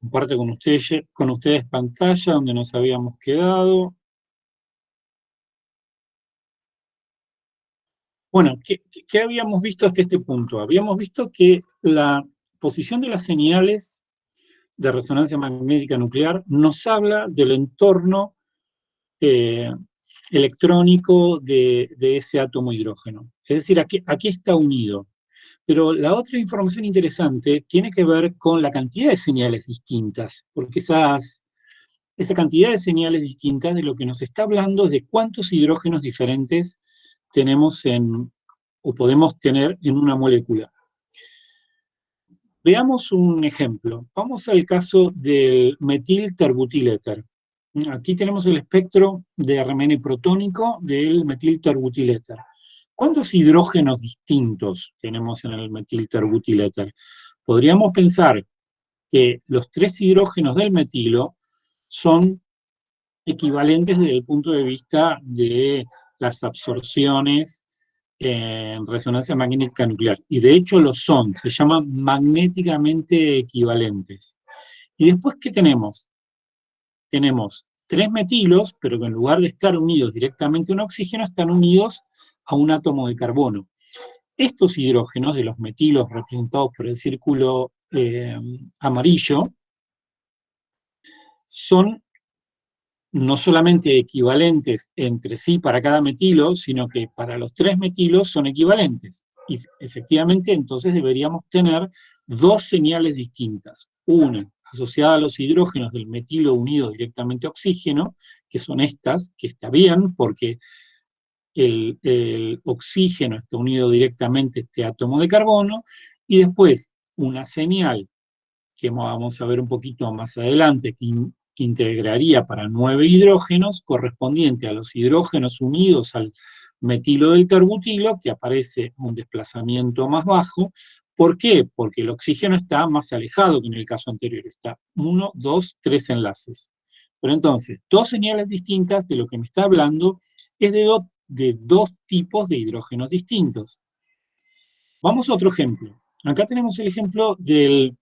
Comparto con ustedes pantalla donde nos habíamos quedado. Bueno, ¿qué habíamos visto hasta este punto? Habíamos visto que la posición de las señales de resonancia magnética nuclear nos habla del entorno eh, electrónico de ese átomo hidrógeno. Es decir, aquí está unido. Pero la otra información interesante tiene que ver con la cantidad de señales distintas, porque esa cantidad de señales distintas de lo que nos está hablando es de cuántos hidrógenos diferentes tenemos o podemos tener en una molécula. Veamos un ejemplo. Vamos al caso del metilterbutiléter. Aquí tenemos el espectro de RMN protónico del metilterbutiléter. ¿Cuántos hidrógenos distintos tenemos en el metilterbutiléter? Podríamos pensar que los 3 hidrógenos del metilo son equivalentes desde el punto de vista de las absorciones en resonancia magnética nuclear. Y de hecho lo son, se llaman magnéticamente equivalentes. Y después, ¿qué tenemos? Tenemos 3 metilos, pero que en lugar de estar unidos directamente a un oxígeno, están unidos a un átomo de carbono. Estos hidrógenos de los metilos representados por el círculo amarillo son no solamente equivalentes entre sí para cada metilo, sino que para los 3 metilos son equivalentes. Y efectivamente, entonces deberíamos tener 2 señales distintas. Una asociada a los hidrógenos del metilo unido directamente a oxígeno, que son estas, que está bien, porque el oxígeno está unido directamente a este átomo de carbono, y después una señal que vamos a ver un poquito más adelante, que integraría para 9 hidrógenos, correspondiente a los hidrógenos unidos al metilo del terbutilo, que aparece un desplazamiento más bajo. ¿Por qué? Porque el oxígeno está más alejado que en el caso anterior, está 1, 2, 3 enlaces. Pero entonces, 2 señales distintas de lo que me está hablando es de 2 tipos de hidrógenos distintos. Vamos a otro ejemplo. Acá tenemos el ejemplo del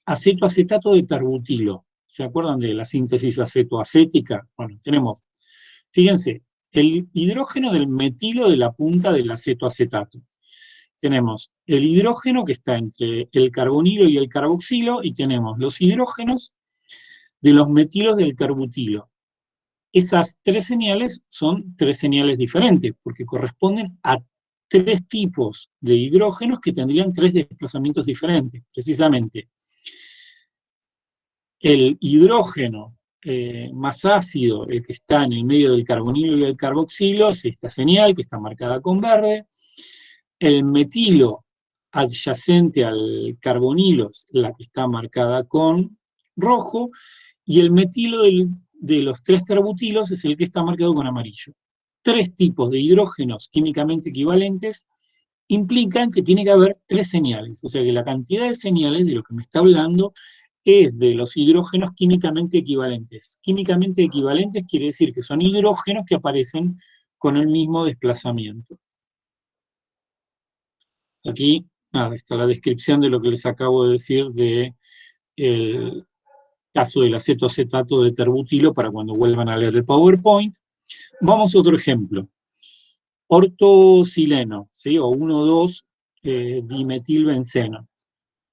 acetoacetato de terbutilo. ¿Se acuerdan de la síntesis acetoacética? Bueno, tenemos, fíjense, el hidrógeno del metilo de la punta del acetoacetato. Tenemos el hidrógeno que está entre el carbonilo y el carboxilo, y tenemos los hidrógenos de los metilos del terbutilo. Esas 3 señales son 3 señales diferentes, porque corresponden a 3 tipos de hidrógenos que tendrían 3 desplazamientos diferentes, precisamente. El hidrógeno más ácido, el que está en el medio del carbonilo y el carboxilo, es esta señal que está marcada con verde. El metilo adyacente al carbonilo es la que está marcada con rojo, y el metilo de los 3 terbutilos es el que está marcado con amarillo. 3 tipos de hidrógenos químicamente equivalentes implican que tiene que haber 3 señales, o sea que la cantidad de señales de lo que me está hablando es de los hidrógenos químicamente equivalentes. Químicamente equivalentes quiere decir que son hidrógenos que aparecen con el mismo desplazamiento. Aquí, nada, está la descripción de lo que les acabo de decir del caso del acetoacetato de terbutilo para cuando vuelvan a leer el PowerPoint. Vamos a otro ejemplo. Ortosileno, ¿sí? O 1,2-dimetilbenceno.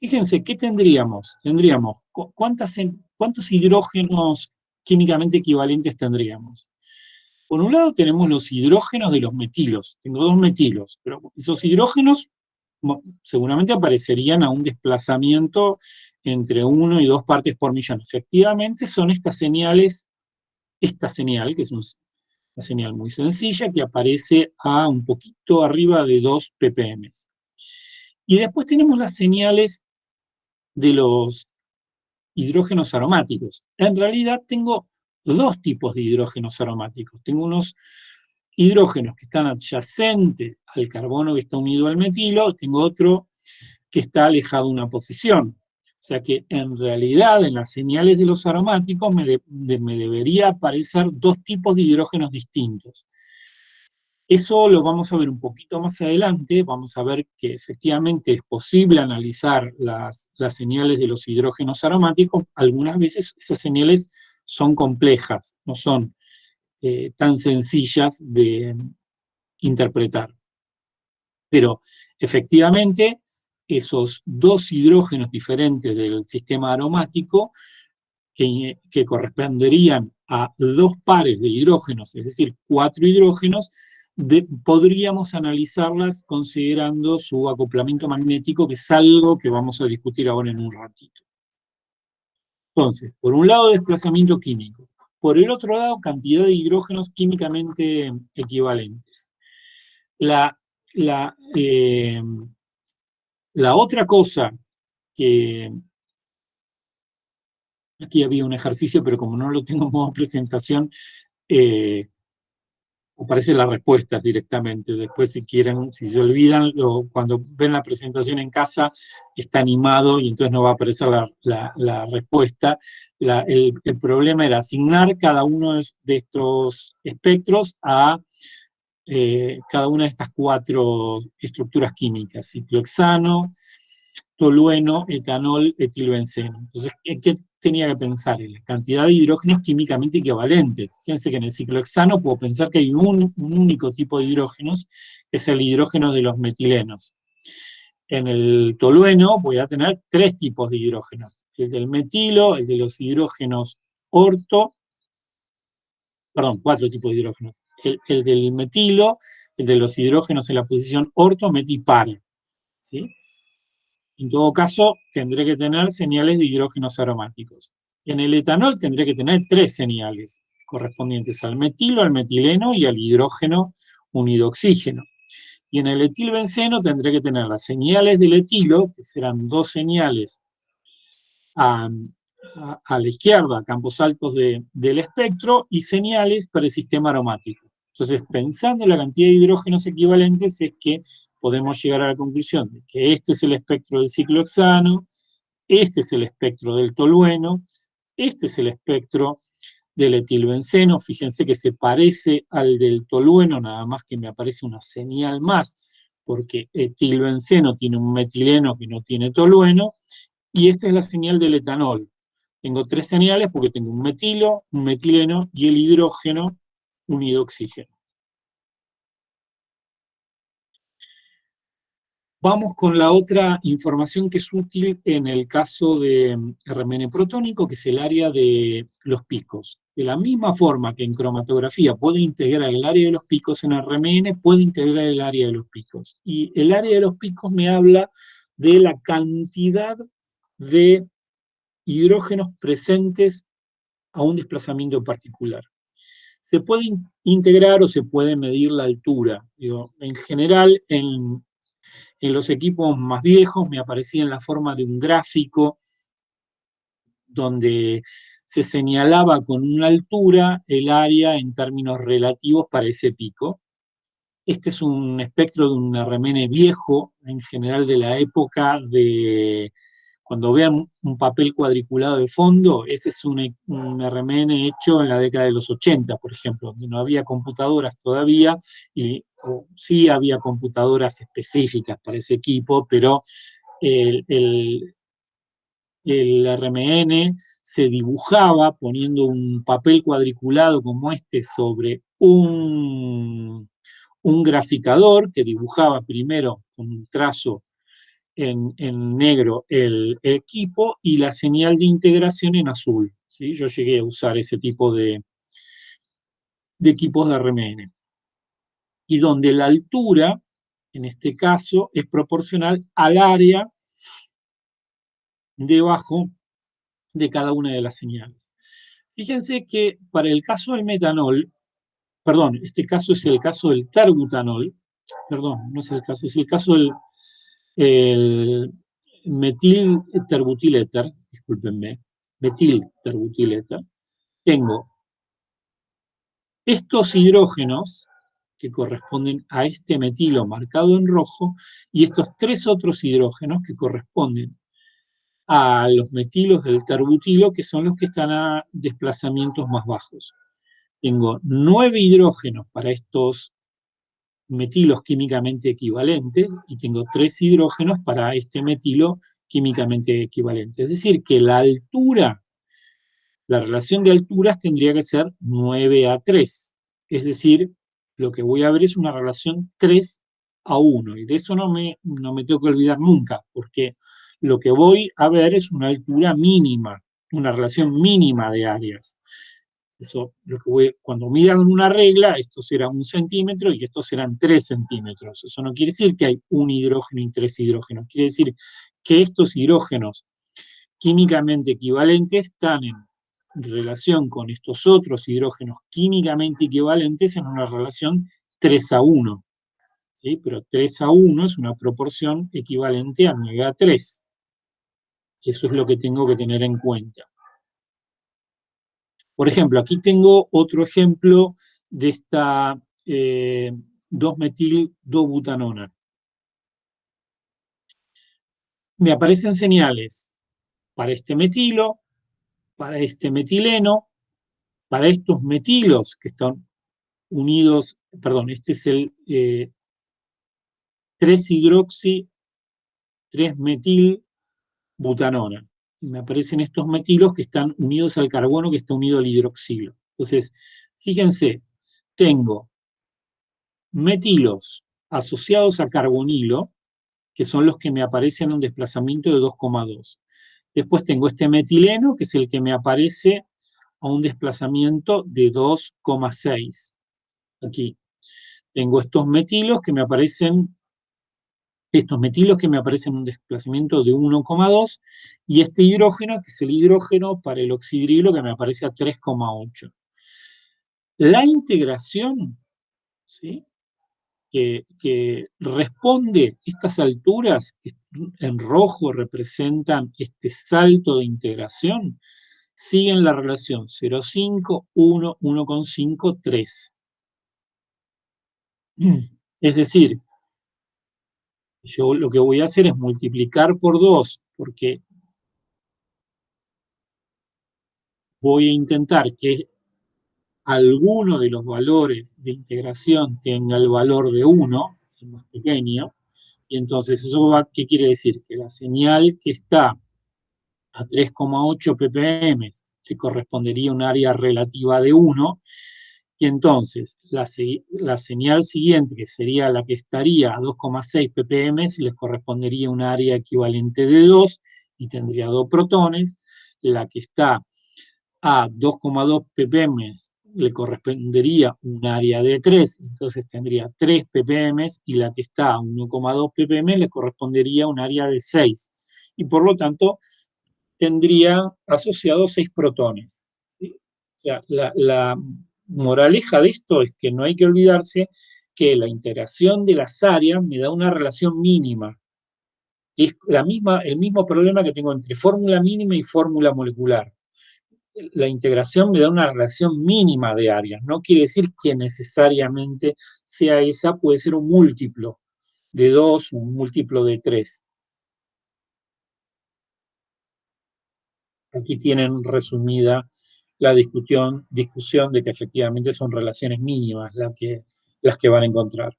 Fíjense, ¿qué tendríamos? Tendríamos, ¿cuántos hidrógenos químicamente equivalentes tendríamos? Por un lado tenemos los hidrógenos de los metilos. Tengo 2 metilos, pero esos hidrógenos seguramente aparecerían a un desplazamiento entre 1 y 2 partes por millón. Efectivamente son estas señales, esta señal, que es una señal muy sencilla, que aparece a un poquito arriba de 2 ppm. Y después tenemos las señales de los hidrógenos aromáticos. En realidad tengo 2 tipos de hidrógenos aromáticos. Tengo unos hidrógenos que están adyacentes al carbono que está unido al metilo, tengo otro que está alejado una posición. O sea que en realidad en las señales de los aromáticos me debería aparecer 2 tipos de hidrógenos distintos. Eso lo vamos a ver un poquito más adelante, vamos a ver que efectivamente es posible analizar las señales de los hidrógenos aromáticos. Algunas veces esas señales son complejas, no son tan sencillas de interpretar. Pero efectivamente esos dos hidrógenos diferentes del sistema aromático que corresponderían a dos pares de hidrógenos, es decir, 4 hidrógenos, podríamos analizarlas considerando su acoplamiento magnético, que es algo que vamos a discutir ahora en un ratito. Entonces, por un lado, desplazamiento químico. Por el otro lado, cantidad de hidrógenos químicamente equivalentes. La, la, eh, la otra cosa que aquí había un ejercicio, pero como no lo tengo en modo presentación, aparecen las respuestas directamente. Después, si quieren, si se olvidan, cuando ven la presentación en casa, está animado y entonces no va a aparecer la respuesta. El problema era asignar cada uno de estos espectros a cada una de estas 4 estructuras químicas: ciclohexano, tolueno, etanol, etilbenceno. Entonces, ¿qué tenía que pensar? En la cantidad de hidrógenos químicamente equivalentes. Fíjense que en el ciclohexano puedo pensar que hay un único tipo de hidrógenos, que es el hidrógeno de los metilenos. En el tolueno voy a tener 3 tipos de hidrógenos: el del metilo, el de los hidrógenos orto, perdón, 4 tipos de hidrógenos: el del metilo, el de los hidrógenos en la posición orto, metipara, ¿sí? En todo caso, tendré que tener señales de hidrógenos aromáticos. En el etanol tendré que tener 3 señales correspondientes al metilo, al metileno y al hidrógeno unido oxígeno. Y en el etilbenceno tendré que tener las señales del etilo, que serán 2 señales a la izquierda, campos altos del espectro, y señales para el sistema aromático. Entonces, pensando en la cantidad de hidrógenos equivalentes, es que podemos llegar a la conclusión de que este es el espectro del ciclohexano, este es el espectro del tolueno, este es el espectro del etilbenceno. Fíjense que se parece al del tolueno, nada más que me aparece una señal más, porque etilbenceno tiene un metileno que no tiene tolueno, y esta es la señal del etanol. Tengo 3 señales porque tengo un metilo, un metileno y el hidrógeno unido oxígeno. Vamos con la otra información que es útil en el caso de RMN protónico, que es el área de los picos. De la misma forma que en cromatografía puede integrar el área de los picos, en RMN puede integrar el área de los picos. Y el área de los picos me habla de la cantidad de hidrógenos presentes a un desplazamiento particular. Se puede integrar o se puede medir la altura. Digo, en general, en los equipos más viejos me aparecía en la forma de un gráfico donde se señalaba con una altura el área en términos relativos para ese pico. Este es un espectro de un RMN viejo, en general de la época de, cuando vean un papel cuadriculado de fondo, ese es un RMN hecho en la década de los 80, por ejemplo, donde no había computadoras todavía, y sí había computadoras específicas para ese equipo, pero el RMN se dibujaba poniendo un papel cuadriculado como este sobre un graficador que dibujaba primero con un trazo en negro el equipo y la señal de integración en azul. ¿Sí? Yo llegué a usar ese tipo de equipos de RMN. Y donde la altura, en este caso, es proporcional al área debajo de cada una de las señales. Fíjense que para el caso del metanol, perdón, este caso es el caso del terbutanol, perdón, no es el caso, es el caso del el metil terbutiléter, discúlpenme, metil terbutiléter. Tengo estos hidrógenos que corresponden a este metilo marcado en rojo y estos 3 otros hidrógenos que corresponden a los metilos del terbutilo, que son los que están a desplazamientos más bajos. Tengo 9 hidrógenos para estos metilos químicamente equivalentes y tengo 3 hidrógenos para este metilo químicamente equivalente. Es decir, que la altura, la relación de alturas tendría que ser 9:3. Es decir, lo que voy a ver es una relación 3:1. Y de eso no me tengo que olvidar nunca, porque lo que voy a ver es una altura mínima, una relación mínima de áreas. Eso, cuando midan una regla, esto será 1 centímetro y estos serán 3 centímetros. Eso no quiere decir que hay un hidrógeno y 3 hidrógenos. Quiere decir que estos hidrógenos químicamente equivalentes están en relación con estos otros hidrógenos químicamente equivalentes en una relación 3:1. ¿Sí? Pero 3:1 es una proporción equivalente a 9:3. Eso es lo que tengo que tener en cuenta. Por ejemplo, aquí tengo otro ejemplo de esta 2-metil-2-butanona. Me aparecen señales para este metilo, para este metileno, para estos metilos que están unidos, perdón, este es el 3-hidroxi, 3-metil-butanona. Me aparecen estos metilos que están unidos al carbono que está unido al hidroxilo. Entonces, fíjense, tengo metilos asociados a carbonilo, que son los que me aparecen en un desplazamiento de 2,2. Después tengo este metileno, que es el que me aparece a un desplazamiento de 2,6. Aquí tengo estos metilos que me aparecen en un desplazamiento de 1,2, y este hidrógeno, que es el hidrógeno para el oxidrilo, que me aparece a 3,8. La integración, ¿sí?, que responde estas alturas, que en rojo representan este salto de integración, siguen la relación 0,5, 1, 1,5, 3. Es decir, yo lo que voy a hacer es multiplicar por 2, porque voy a intentar que alguno de los valores de integración tenga el valor de 1, el más pequeño, y entonces eso ¿qué quiere decir? Que la señal que está a 3,8 ppm le correspondería a un área relativa de 1, y entonces la señal siguiente, que sería la que estaría a 2,6 ppm, les correspondería a un área equivalente de 2 y tendría 2 protones. La que está a 2,2 ppm le correspondería un área de 3, entonces tendría 3 ppm, y la que está a 1,2 ppm le correspondería un área de 6. Y por lo tanto, tendría asociados 6 protones. ¿Sí? O sea, la moraleja de esto es que no hay que olvidarse que la integración de las áreas me da una relación mínima. Es el mismo problema que tengo entre fórmula mínima y fórmula molecular. La integración me da una relación mínima de áreas. No quiere decir que necesariamente sea esa, puede ser un múltiplo de 2, un múltiplo de 3. Aquí tienen resumida la discusión de que efectivamente son relaciones mínimas las que van a encontrar.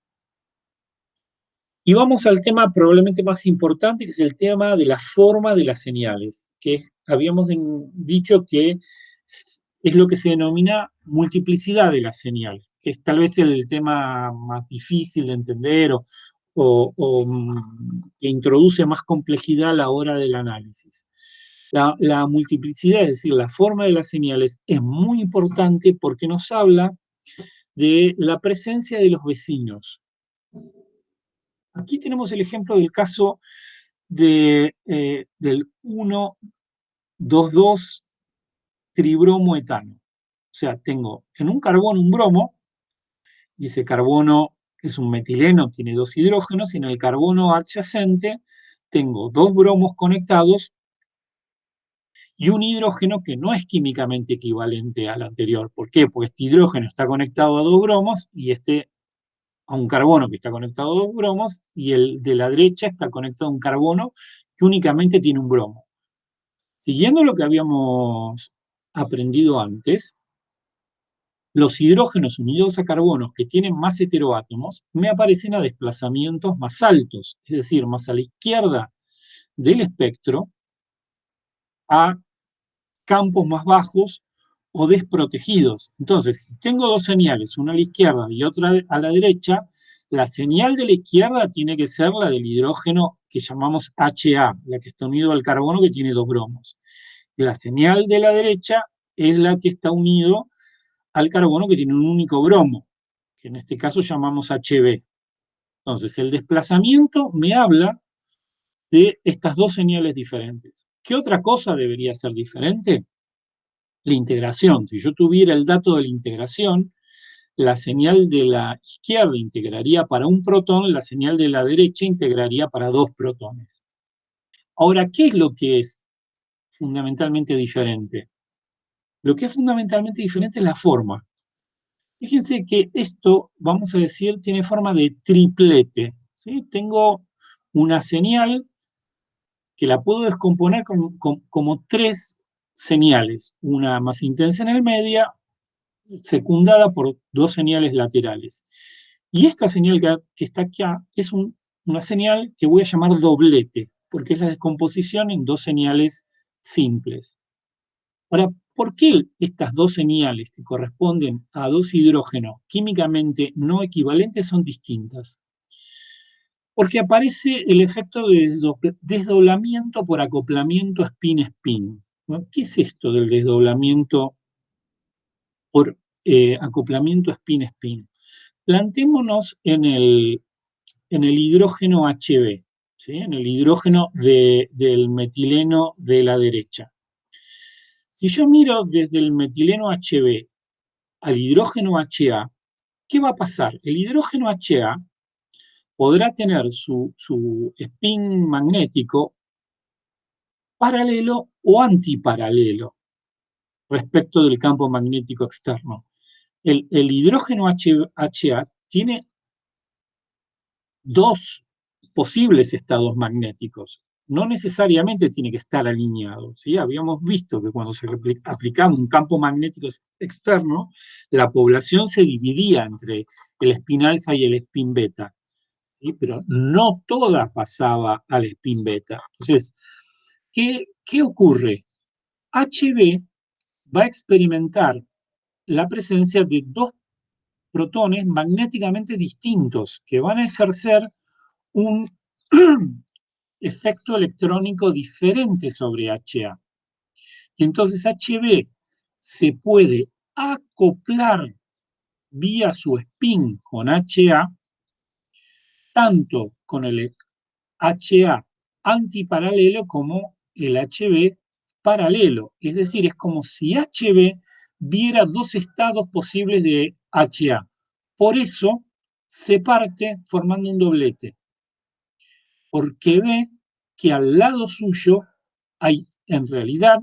Y vamos al tema probablemente más importante, que es el tema de la forma de las señales, que habíamos dicho que es lo que se denomina multiplicidad de la señal, que es tal vez el tema más difícil de entender o que introduce más complejidad a la hora del análisis. La multiplicidad, es decir, la forma de las señales, es muy importante porque nos habla de la presencia de los vecinos. Aquí tenemos el ejemplo del caso del 1,2,2 tribromoetano. O sea, tengo en un carbono un bromo, y ese carbono es un metileno, tiene 2 hidrógenos, y en el carbono adyacente tengo 2 bromos conectados y un hidrógeno que no es químicamente equivalente al anterior. ¿Por qué? Porque este hidrógeno está conectado a 2 bromos y a un carbono que está conectado a 2 bromos, y el de la derecha está conectado a un carbono que únicamente tiene un bromo. Siguiendo lo que habíamos aprendido antes, los hidrógenos unidos a carbonos que tienen más heteroátomos me aparecen a desplazamientos más altos, es decir, más a la izquierda del espectro, a campos más bajos o desprotegidos. Entonces, si tengo dos señales, una a la izquierda y otra a la derecha, la señal de la izquierda tiene que ser la del hidrógeno que llamamos HA, la que está unido al carbono que tiene dos bromos. La señal de la derecha es la que está unido al carbono que tiene un único bromo, que en este caso llamamos HB. Entonces, el desplazamiento me habla de estas dos señales diferentes. ¿Qué otra cosa debería ser diferente? La integración. Si yo tuviera el dato de la integración, la señal de la izquierda integraría para un protón, la señal de la derecha integraría para dos protones. Ahora, ¿qué es lo que es fundamentalmente diferente? Lo que es fundamentalmente diferente es la forma. Fíjense que esto, vamos a decir, tiene forma de triplete, ¿sí? Tengo una señal que la puedo descomponer como tres señales, una más intensa en el medio, secundada por dos señales laterales. Y esta señal que está acá es una señal que voy a llamar doblete, porque es la descomposición en dos señales simples. Ahora, ¿por qué estas dos señales que corresponden a dos hidrógenos químicamente no equivalentes son distintas? Porque aparece el efecto de desdoblamiento por acoplamiento spin-spin. ¿No? ¿Qué es esto del desdoblamiento por acoplamiento spin-spin? Plantémonos en el hidrógeno HB, ¿sí? En el hidrógeno del metileno de la derecha. Si yo miro desde el metileno HB al hidrógeno HA, ¿qué va a pasar? El hidrógeno HA podrá tener su spin magnético paralelo o antiparalelo respecto del campo magnético externo. El hidrógeno HA tiene dos posibles estados magnéticos. No necesariamente tiene que estar alineado, ¿sí? Habíamos visto que cuando se aplicaba un campo magnético externo, la población se dividía entre el spin alfa y el spin beta, ¿sí? Pero no toda pasaba al spin beta. Entonces, ¿qué ocurre? HB va a experimentar la presencia de dos protones magnéticamente distintos que van a ejercer un efecto electrónico diferente sobre HA. Y entonces HB se puede acoplar vía su spin con HA, tanto con el HA antiparalelo como el HB paralelo. Es decir, es como si HB viera dos estados posibles de HA. Por eso se parte formando un doblete, porque ve que al lado suyo hay en realidad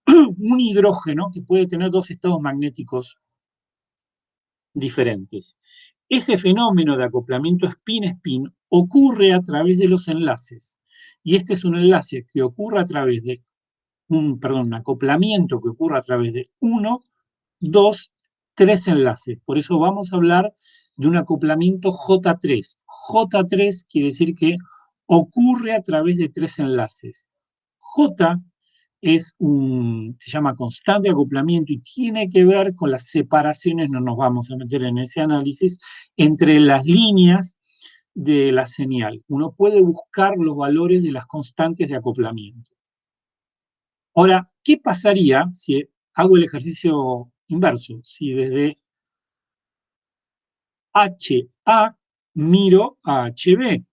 un hidrógeno que puede tener dos estados magnéticos diferentes. Ese fenómeno de acoplamiento spin-spin ocurre a través de los enlaces. Y este es un enlace que ocurre a través de un acoplamiento que ocurre a través de uno, dos, tres enlaces. Por eso vamos a hablar de un acoplamiento J3. J3 quiere decir que ocurre a través de tres enlaces. J se llama constante de acoplamiento y tiene que ver con las separaciones, no nos vamos a meter en ese análisis, entre las líneas de la señal. Uno puede buscar los valores de las constantes de acoplamiento. Ahora, ¿qué pasaría si hago el ejercicio inverso? Si desde HA miro a HB.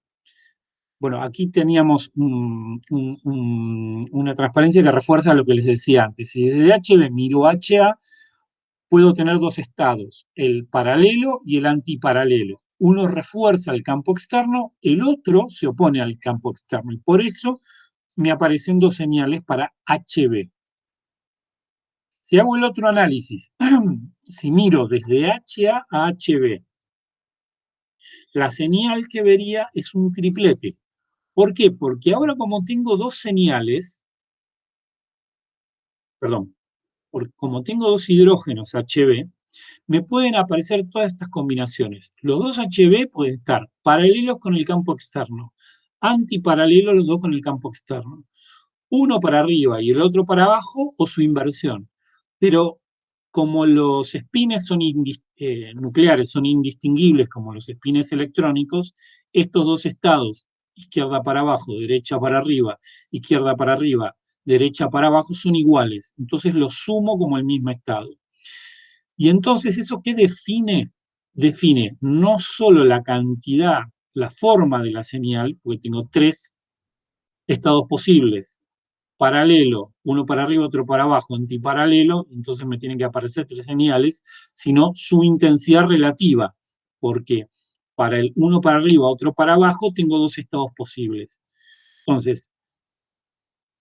Bueno, aquí teníamos una transparencia que refuerza lo que les decía antes. Si desde HB miro HA, puedo tener dos estados, el paralelo y el antiparalelo. Uno refuerza el campo externo, el otro se opone al campo externo. Y por eso me aparecen dos señales para HB. Si hago el otro análisis, si miro desde HA a HB, la señal que vería es un triplete. ¿Por qué? Porque ahora como tengo dos señales, perdón, como tengo dos hidrógenos HB, me pueden aparecer todas estas combinaciones. Los dos HB pueden estar paralelos con el campo externo, antiparalelos los dos con el campo externo. Uno para arriba y el otro para abajo o su inversión. Pero como los espines son nucleares son indistinguibles como los espines electrónicos, estos dos estados, izquierda para abajo, derecha para arriba, derecha para abajo, son iguales. Entonces los sumo como el mismo estado. Y entonces, ¿eso qué define? Define no solo la cantidad, la forma de la señal, porque tengo tres estados posibles, paralelo, uno para arriba, otro para abajo, antiparalelo, entonces me tienen que aparecer tres señales, sino su intensidad relativa, porque para el uno para arriba, otro para abajo, tengo dos estados posibles. Entonces,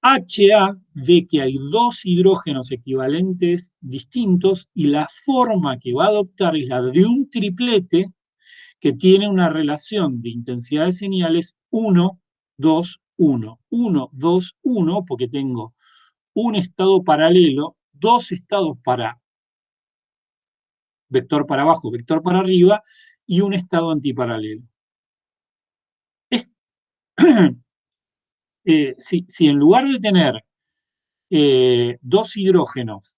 HA ve que hay dos hidrógenos equivalentes distintos y la forma que va a adoptar es la de un triplete que tiene una relación de intensidad de señales 1, 2, 1. 1, 2, 1, porque tengo un estado paralelo, dos estados para vector para abajo, vector para arriba, y un estado antiparalelo. Si en lugar de tener dos hidrógenos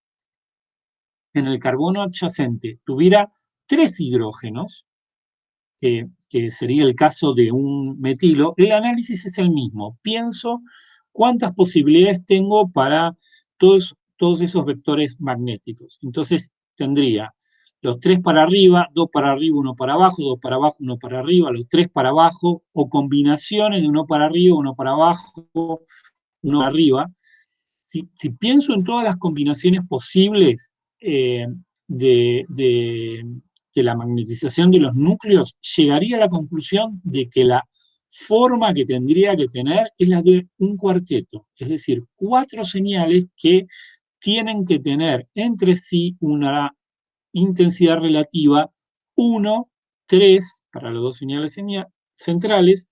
en el carbono adyacente tuviera tres hidrógenos, que sería el caso de un metilo, el análisis es el mismo. Pienso cuántas posibilidades tengo para todos esos vectores magnéticos. Entonces tendría los tres para arriba, uno para abajo, dos para abajo, uno para arriba, los tres para abajo, o combinaciones de uno para arriba, uno para abajo, uno para arriba. Si pienso en todas las combinaciones posibles de, de la magnetización de los núcleos, llegaría a la conclusión de que la forma que tendría que tener es la de un cuarteto, es decir, cuatro señales que tienen que tener entre sí una intensidad relativa 1, 3 para las dos señales centrales,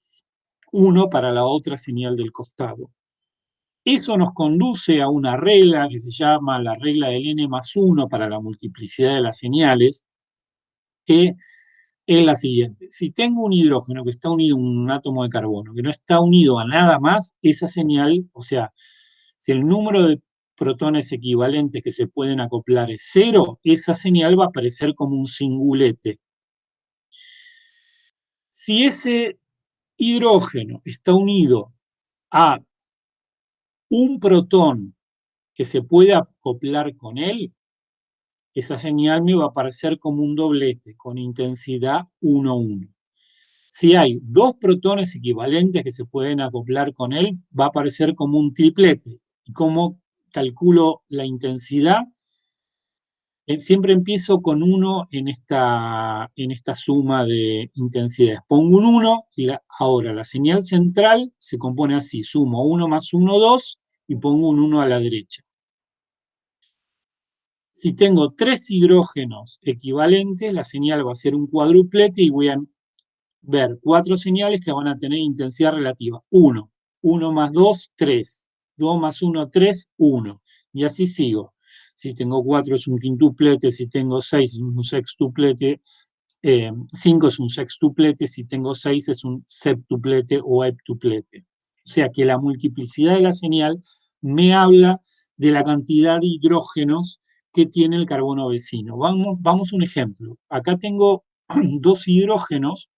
1 para la otra señal del costado. Eso nos conduce a una regla que se llama la regla del n+1 para la multiplicidad de las señales, que es la siguiente. Si tengo un hidrógeno que está unido a un átomo de carbono, que no está unido a nada más, esa señal, o sea, si el número de protones equivalentes que se pueden acoplar es 0, esa señal va a aparecer como un singulete. Si ese hidrógeno está unido a un protón que se puede acoplar con él, esa señal me va a aparecer como un doblete con intensidad 1, 1. Si hay dos protones equivalentes que se pueden acoplar con él, va a aparecer como un triplete. ¿Y cómo calculo la intensidad? Siempre empiezo con 1 en esta suma de intensidades. Pongo un 1 y ahora la señal central se compone así. Sumo 1 más 1, 2 y pongo un 1 a la derecha. Si tengo tres hidrógenos equivalentes, la señal va a ser un cuadruplete y voy a ver cuatro señales que van a tener intensidad relativa. 1, 1 más 2, 3, 2 más 1, 3, 1. Y así sigo. Si tengo 4 es un quintuplete, si tengo 6 es un sextuplete, 5 es un sextuplete, si tengo 6 es un septuplete o heptuplete. O sea que la multiplicidad de la señal me habla de la cantidad de hidrógenos que tiene el carbono vecino. Vamos a un ejemplo. Acá tengo dos hidrógenos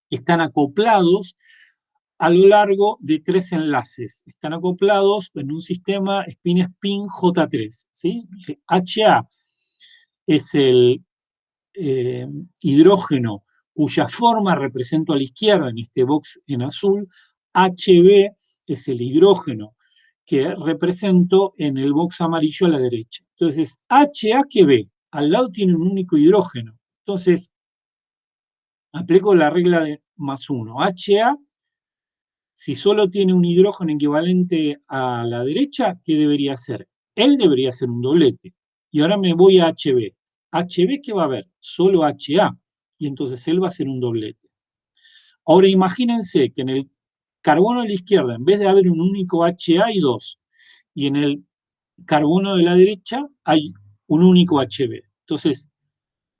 que están acoplados a lo largo de tres enlaces. Están acoplados en un sistema spin-spin J3. ¿Sí? HA es el hidrógeno cuya forma represento a la izquierda en este box en azul. HB es el hidrógeno que represento en el box amarillo a la derecha. Entonces, HA que B, al lado tiene un único hidrógeno. Entonces, aplico la regla de +1. HA, si solo tiene un hidrógeno equivalente a la derecha, ¿qué debería ser? Él debería ser un doblete. Y ahora me voy a HB. HB, ¿qué va a haber? Solo HA. Y entonces él va a ser un doblete. Ahora imagínense que en el carbono de la izquierda, en vez de haber un único HA, hay dos. Y en el carbono de la derecha hay un único HB. Entonces,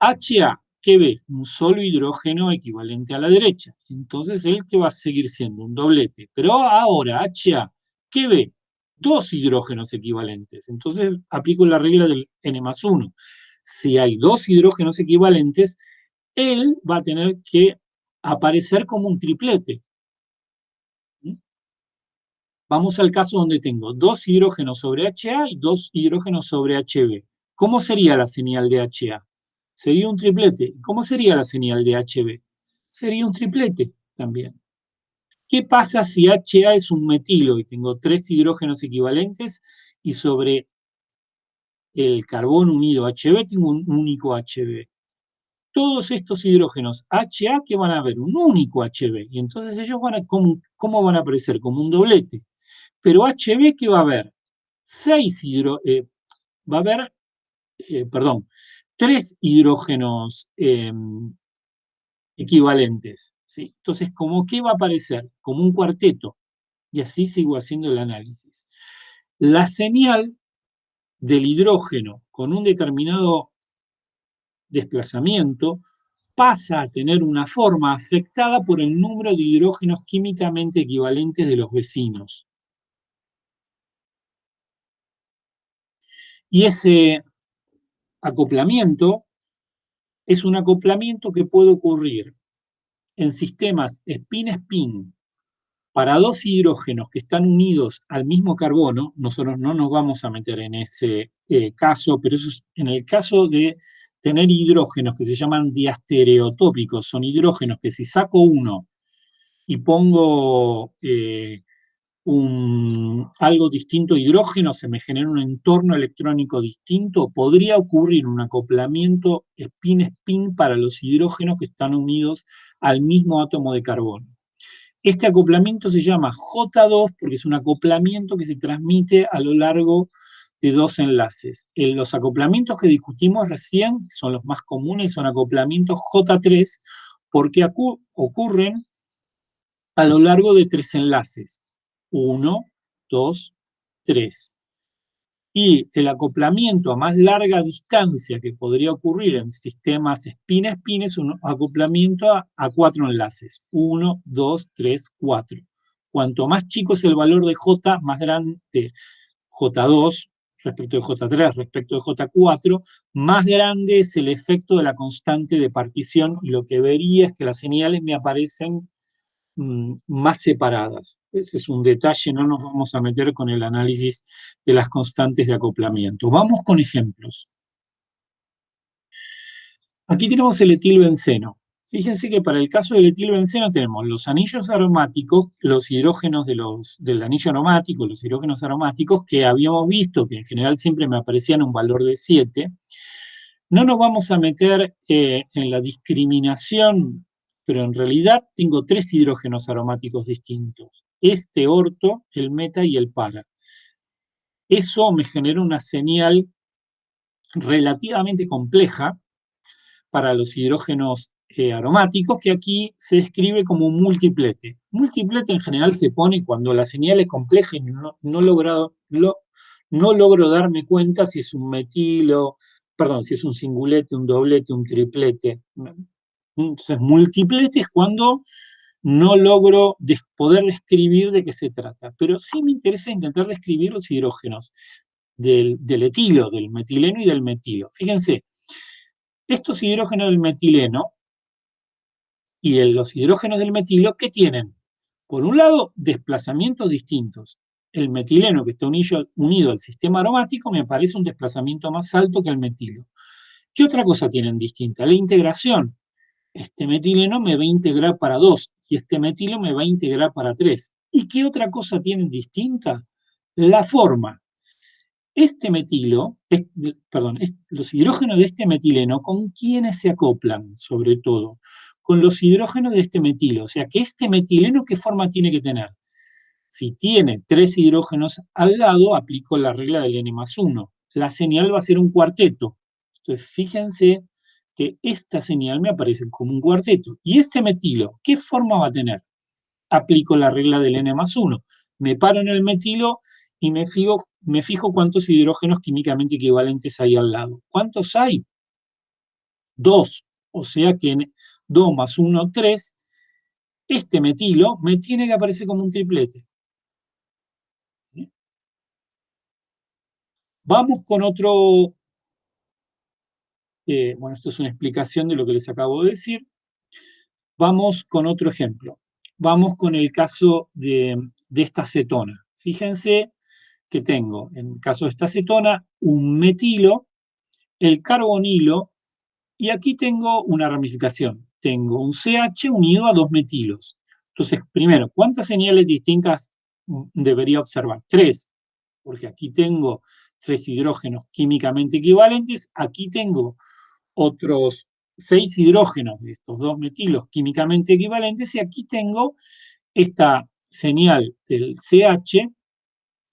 HA, ¿qué ve? Un solo hidrógeno equivalente a la derecha. Entonces, él que va a seguir siendo un doblete. Pero ahora, HA, ¿qué ve? Dos hidrógenos equivalentes. Entonces, aplico la regla del N+1. Si hay dos hidrógenos equivalentes, él va a tener que aparecer como un triplete. Vamos al caso donde tengo dos hidrógenos sobre HA y dos hidrógenos sobre HB. ¿Cómo sería la señal de HA? Sería un triplete. ¿Cómo sería la señal de HB? Sería un triplete también. ¿Qué pasa si HA es un metilo y tengo tres hidrógenos equivalentes y sobre el carbono unido HB tengo un único HB? Todos estos hidrógenos HA que van a ver un único HB y entonces ellos van a, ¿cómo van a aparecer? Como un doblete. Pero HB, ¿qué va a haber? Va a haber, tres hidrógenos equivalentes, ¿sí? Entonces, ¿cómo qué va a aparecer? Como un cuarteto. Y así sigo haciendo el análisis. La señal del hidrógeno con un determinado desplazamiento pasa a tener una forma afectada por el número de hidrógenos químicamente equivalentes de los vecinos. Y ese acoplamiento es un acoplamiento que puede ocurrir en sistemas spin-spin para dos hidrógenos que están unidos al mismo carbono. Nosotros no nos vamos a meter en ese caso, pero eso es en el caso de tener hidrógenos que se llaman diastereotópicos. Son hidrógenos que si saco uno y pongo algo distinto de hidrógeno, se me genera un entorno electrónico distinto, podría ocurrir un acoplamiento spin-spin para los hidrógenos que están unidos al mismo átomo de carbono. Este acoplamiento se llama J2 porque es un acoplamiento que se transmite a lo largo de dos enlaces. Los acoplamientos que discutimos recién son los más comunes, son acoplamientos J3 porque ocurren a lo largo de tres enlaces. 1, 2, 3. Y el acoplamiento a más larga distancia que podría ocurrir en sistemas spin-spin es un acoplamiento a cuatro enlaces. 1, 2, 3, 4. Cuanto más chico es el valor de J, más grande J2 respecto de J3, respecto de J4, más grande es el efecto de la constante de partición y lo que vería es que las señales me aparecen más separadas. Ese es un detalle, no nos vamos a meter con el análisis de las constantes de acoplamiento. Vamos con ejemplos. Aquí tenemos el etilbenceno. Fíjense que para el caso del etilbenceno tenemos los anillos aromáticos, los hidrógenos del anillo aromático, los hidrógenos aromáticos que habíamos visto que en general siempre me aparecían un valor de 7. No nos vamos a meter en la discriminación, pero en realidad tengo tres hidrógenos aromáticos distintos. Este orto, el meta y el para. Eso me genera una señal relativamente compleja para los hidrógenos aromáticos, que aquí se describe como un multiplete. Multiplete en general se pone cuando la señal es compleja y no logro darme cuenta si es un metilo, perdón, si es un singulete, un doblete, un triplete. Entonces, multiplete es cuando no logro poder describir de qué se trata. Pero sí me interesa intentar describir los hidrógenos del etilo, del metileno y del metilo. Fíjense, estos hidrógenos del metileno y los hidrógenos del metilo, ¿qué tienen? Por un lado, desplazamientos distintos. El metileno que está unido al sistema aromático me parece un desplazamiento más alto que el metilo. ¿Qué otra cosa tienen distinta? La integración. Este metileno me va a integrar para 2 y este metilo me va a integrar para 3. ¿Y qué otra cosa tienen distinta? La forma. Este metilo, los hidrógenos de este metileno, ¿con quiénes se acoplan sobre todo? Con los hidrógenos de este metilo. O sea, que este metileno, ¿qué forma tiene que tener? Si tiene tres hidrógenos al lado, aplico la regla del N+1. La señal va a ser un cuarteto. Entonces, fíjense que esta señal me aparece como un cuarteto. Y este metilo, ¿qué forma va a tener? Aplico la regla del N+1. Me paro en el metilo y me fijo cuántos hidrógenos químicamente equivalentes hay al lado. ¿Cuántos hay? 2, o sea que en 2 más 1, 3, este metilo me tiene que aparecer como un triplete. ¿Sí? Vamos con otro, bueno, esto es una explicación de lo que les acabo de decir. Vamos con otro ejemplo. Vamos con el caso de esta cetona. Fíjense que tengo, en el caso de esta cetona, un metilo, el carbonilo, y aquí tengo una ramificación. Tengo un CH unido a dos metilos. Entonces, primero, ¿cuántas señales distintas debería observar? 3, porque aquí tengo 3 hidrógenos químicamente equivalentes, aquí tengo otros 6 hidrógenos de estos dos metilos químicamente equivalentes, y aquí tengo esta señal del CH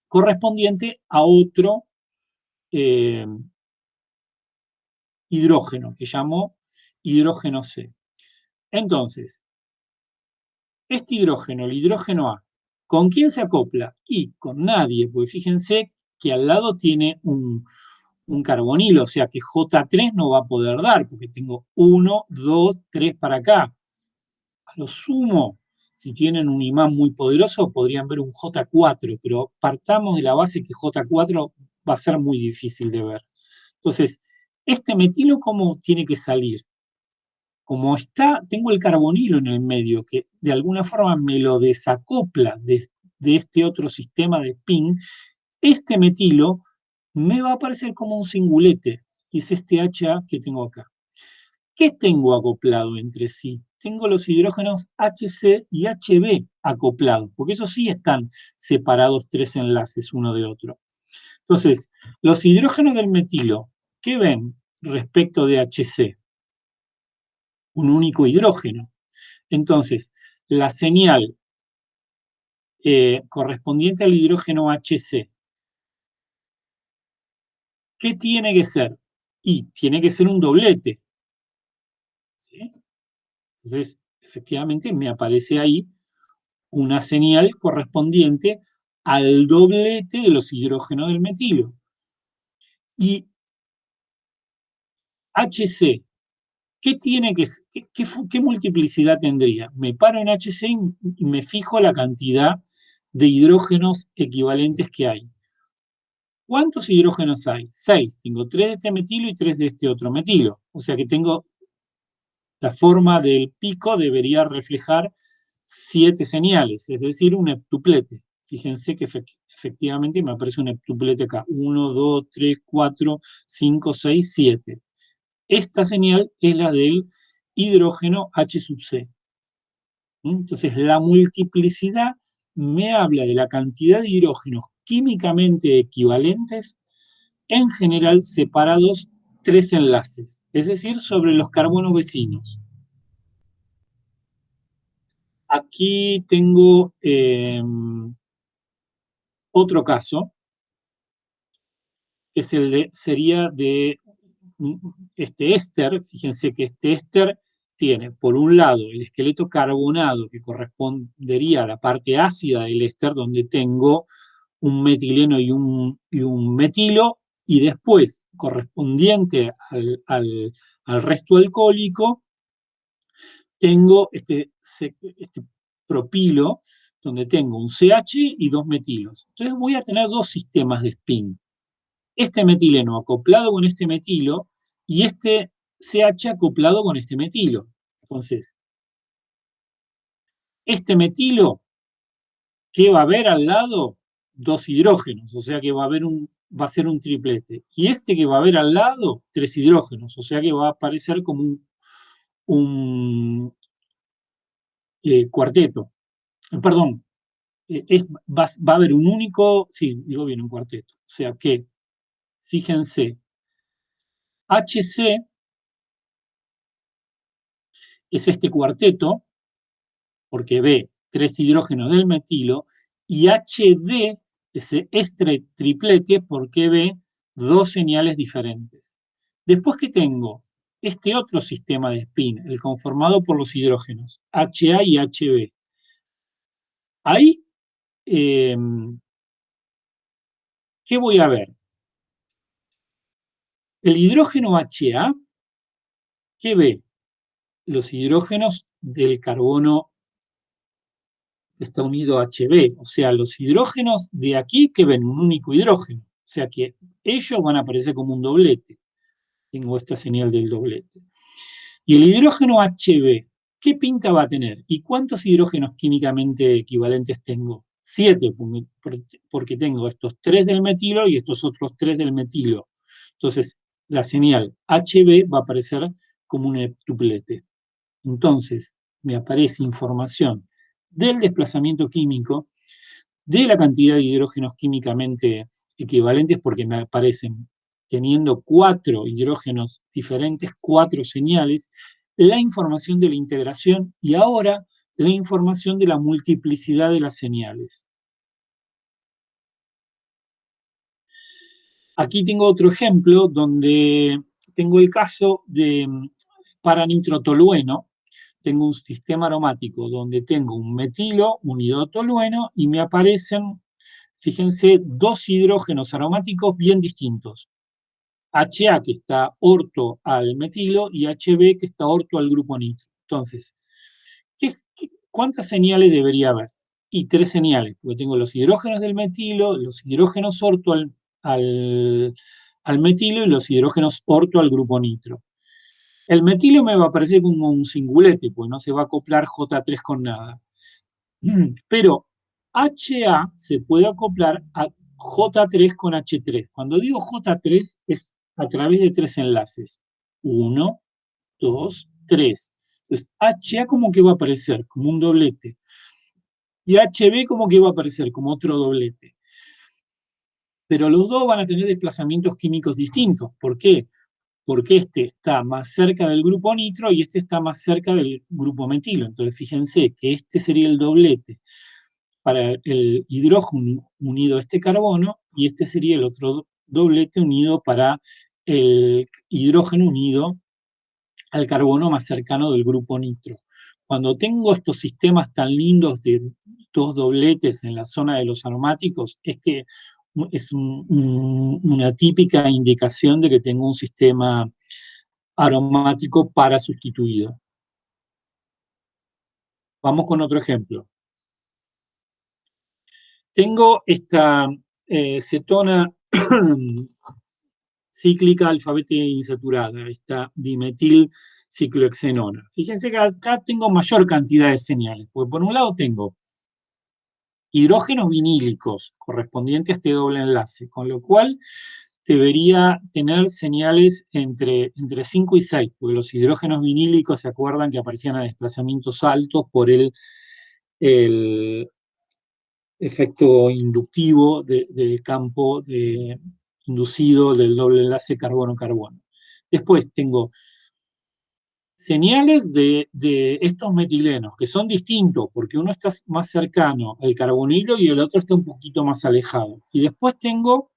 correspondiente a otro eh, hidrógeno, que llamo hidrógeno C. Entonces, este hidrógeno, el hidrógeno A, ¿con quién se acopla? Y con nadie, porque fíjense que al lado tiene un carbonilo, o sea que J3 no va a poder dar, porque tengo 1, 2, 3 para acá. A lo sumo, si tienen un imán muy poderoso, podrían ver un J4, pero partamos de la base que J4 va a ser muy difícil de ver. Entonces, este metilo, ¿cómo tiene que salir? Como está, tengo el carbonilo en el medio, que de alguna forma me lo desacopla de este otro sistema de spin, este metilo me va a aparecer como un singulete, y es este HA que tengo acá. ¿Qué tengo acoplado entre sí? Tengo los hidrógenos HC y HB acoplados, porque esos sí están separados 3 enlaces uno de otro. Entonces, los hidrógenos del metilo, ¿qué ven respecto de HC? Un único hidrógeno. Entonces, la señal correspondiente al hidrógeno HC, ¿qué tiene que ser? Y tiene que ser un doblete. ¿Sí? Entonces, efectivamente, me aparece ahí una señal correspondiente al doblete de los hidrógenos del metilo. Y HC, ¿qué tiene qué multiplicidad tendría? Me paro en HC y me fijo la cantidad de hidrógenos equivalentes que hay. ¿Cuántos hidrógenos hay? 6. Tengo 3 de este metilo y 3 de este otro metilo. O sea que tengo la forma del pico debería reflejar 7 señales, es decir, un heptuplete. Fíjense que efectivamente me aparece un heptuplete acá. 1, 2, 3, 4, 5, 6, 7. Esta señal es la del hidrógeno H sub C. Entonces, la multiplicidad me habla de la cantidad de hidrógenos químicamente equivalentes, en general separados 3 enlaces, es decir, sobre los carbonos vecinos. Aquí tengo otro caso, que sería de este éster. Fíjense que este éster tiene, por un lado, el esqueleto carbonado, que correspondería a la parte ácida del éster, donde tengo un metileno y un metilo, y después, correspondiente al resto alcohólico, tengo este propilo, donde tengo un CH y dos metilos. Entonces voy a tener dos sistemas de spin. Este metileno acoplado con este metilo y este CH acoplado con este metilo. Entonces, este metilo, ¿qué va a haber al lado? Dos hidrógenos, o sea que va a ser un triplete. Y este que va a haber al lado, tres hidrógenos, o sea que va a aparecer como un cuarteto. Perdón, va a haber un único, sí, digo bien, un cuarteto. O sea que, fíjense, HC es este cuarteto, porque ve tres hidrógenos del metilo, y HD es este triplete porque ve dos señales diferentes. Después que tengo este otro sistema de spin, el conformado por los hidrógenos, HA y HB. Ahí, eh, ¿qué voy a ver? El hidrógeno HA ¿Qué ve? Los hidrógenos del carbono que está unido a HB, o sea, los hidrógenos de aquí que ven un único hidrógeno, o sea que ellos van a aparecer como un doblete. Tengo esta señal del doblete. Y el hidrógeno HB, ¿qué pinta va a tener? ¿Y cuántos hidrógenos químicamente equivalentes tengo? 7, porque tengo estos 3 del metilo y estos otros 3 del metilo. Entonces, la señal HB va a aparecer como un heptuplete. Entonces, me aparece información del desplazamiento químico, de la cantidad de hidrógenos químicamente equivalentes, porque me aparecen teniendo 4 hidrógenos diferentes, 4 señales, la información de la integración y ahora la información de la multiplicidad de las señales. Aquí tengo otro ejemplo donde tengo el caso de paranitrotolueno. Tengo un sistema aromático donde tengo un metilo unido a tolueno y me aparecen, fíjense, 2 hidrógenos aromáticos bien distintos. HA que está orto al metilo y HB que está orto al grupo nitro. Entonces, ¿cuántas señales debería haber? Y 3 señales, porque tengo los hidrógenos del metilo, los hidrógenos orto al metilo y los hidrógenos orto al grupo nitro. El metilo me va a aparecer como un singulete, pues no se va a acoplar J3 con nada. Pero HA se puede acoplar a J3 con H3. Cuando digo J3 es a través de 3 enlaces. 1, 2, 3. Entonces HA como que va a aparecer como un doblete. Y HB como que va a aparecer como otro doblete. Pero los dos van a tener desplazamientos químicos distintos. ¿Por qué? Porque este está más cerca del grupo nitro y este está más cerca del grupo metilo. Entonces fíjense que este sería el doblete para el hidrógeno unido a este carbono y este sería el otro doblete unido para el hidrógeno unido al carbono más cercano del grupo nitro. Cuando tengo estos sistemas tan lindos de 2 dobletes en la zona de los aromáticos, es que es una típica indicación de que tengo un sistema aromático para sustituido. Vamos con otro ejemplo. Tengo esta cetona cíclica alfabeta insaturada, esta dimetilciclohexenona. Fíjense que acá tengo mayor cantidad de señales, porque por un lado tengo hidrógenos vinílicos correspondientes a este doble enlace, con lo cual debería tener señales entre 5 y 6, porque los hidrógenos vinílicos se acuerdan que aparecían a desplazamientos altos por el efecto inductivo de campo inducido del doble enlace carbono-carbono. Después tengo señales de estos metilenos, que son distintos, porque uno está más cercano al carbonilo y el otro está un poquito más alejado. Y después tengo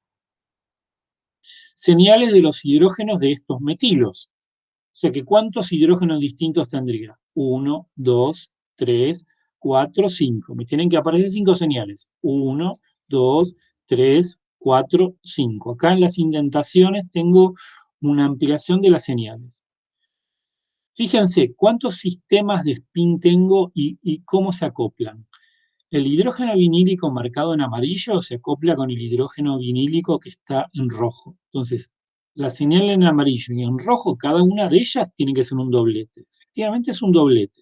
señales de los hidrógenos de estos metilos. O sea que ¿cuántos hidrógenos distintos tendría? 1, 2, 3, 4, 5. Me tienen que aparecer 5 señales. 1, 2, 3, 4, 5. Acá en las indentaciones tengo una ampliación de las señales. Fíjense cuántos sistemas de spin tengo y cómo se acoplan. El hidrógeno vinílico marcado en amarillo se acopla con el hidrógeno vinílico que está en rojo. Entonces, la señal en amarillo y en rojo, cada una de ellas tiene que ser un doblete. Efectivamente es un doblete.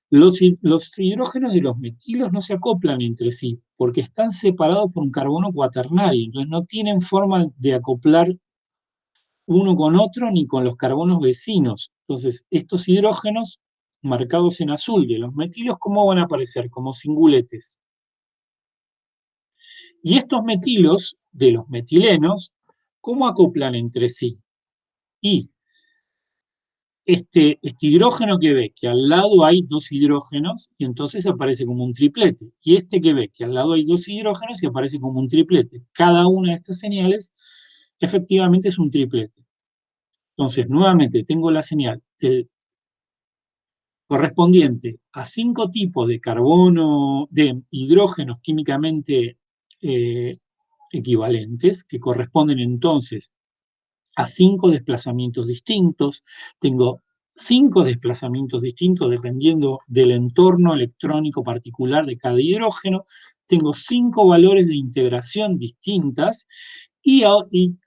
Los hidrógenos de los metilos no se acoplan entre sí porque están separados por un carbono cuaternario, entonces no tienen forma de acoplar uno con otro ni con los carbonos vecinos. Entonces, estos hidrógenos marcados en azul de los metilos, ¿cómo van a aparecer? Como singuletes. Y estos metilos de los metilenos, ¿cómo acoplan entre sí? Y este hidrógeno que ve que al lado hay 2 hidrógenos y entonces aparece como un triplete. Y este que ve que al lado hay 2 hidrógenos y aparece como un triplete. Cada una de estas señales efectivamente es un triplete. Entonces, nuevamente tengo la señal correspondiente a 5 tipos de carbono, de hidrógenos químicamente equivalentes, que corresponden entonces a 5 desplazamientos distintos, tengo 5 desplazamientos distintos dependiendo del entorno electrónico particular de cada hidrógeno, tengo 5 valores de integración distintas y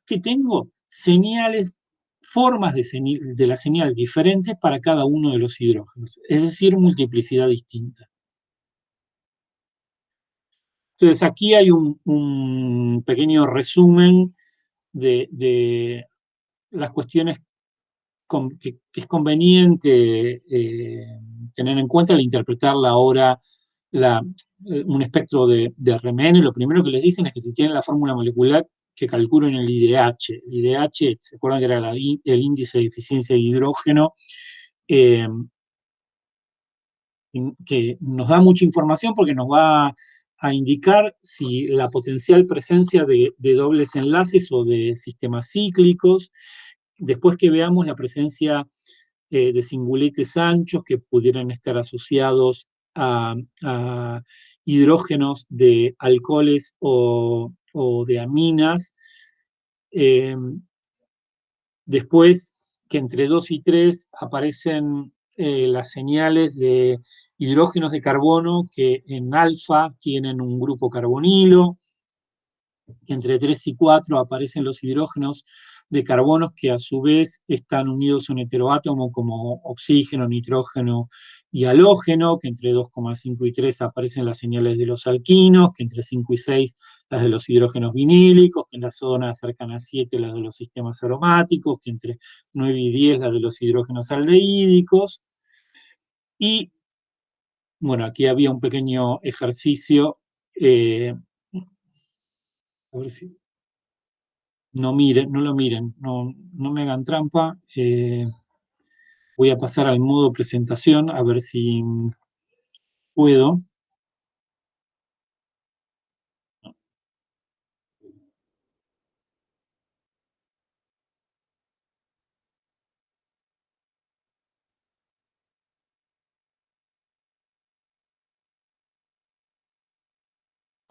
que tengo señales, formas de la señal diferentes para cada uno de los hidrógenos, es decir, multiplicidad distinta. Entonces aquí hay un pequeño resumen de las cuestiones que es conveniente tener en cuenta al interpretar la hora, un espectro de RMN. Lo primero que les dicen es que si tienen la fórmula molecular, que calculen el IDH. El IDH, ¿se acuerdan que era el índice de eficiencia de hidrógeno? Eh, que nos da mucha información porque nos va a indicar si la potencial presencia de dobles enlaces o de sistemas cíclicos, después que veamos la presencia de cinguletes anchos que pudieran estar asociados a hidrógenos de alcoholes o de aminas. Eh, Después que entre 2 y 3 aparecen las señales de hidrógenos de carbono que en alfa tienen un grupo carbonilo, que entre 3 y 4 aparecen los hidrógenos de carbonos que a su vez están unidos a un heteroátomo como oxígeno, nitrógeno y halógeno, que entre 2,5 y 3 aparecen las señales de los alquinos, que entre 5 y 6 las de los hidrógenos vinílicos, que en la zona cercana a 7 las de los sistemas aromáticos, que entre 9 y 10 las de los hidrógenos aldehídicos. Y bueno, aquí había un pequeño ejercicio, a ver si no miren, no lo miren, no me hagan trampa. Voy a pasar al modo presentación a ver si puedo.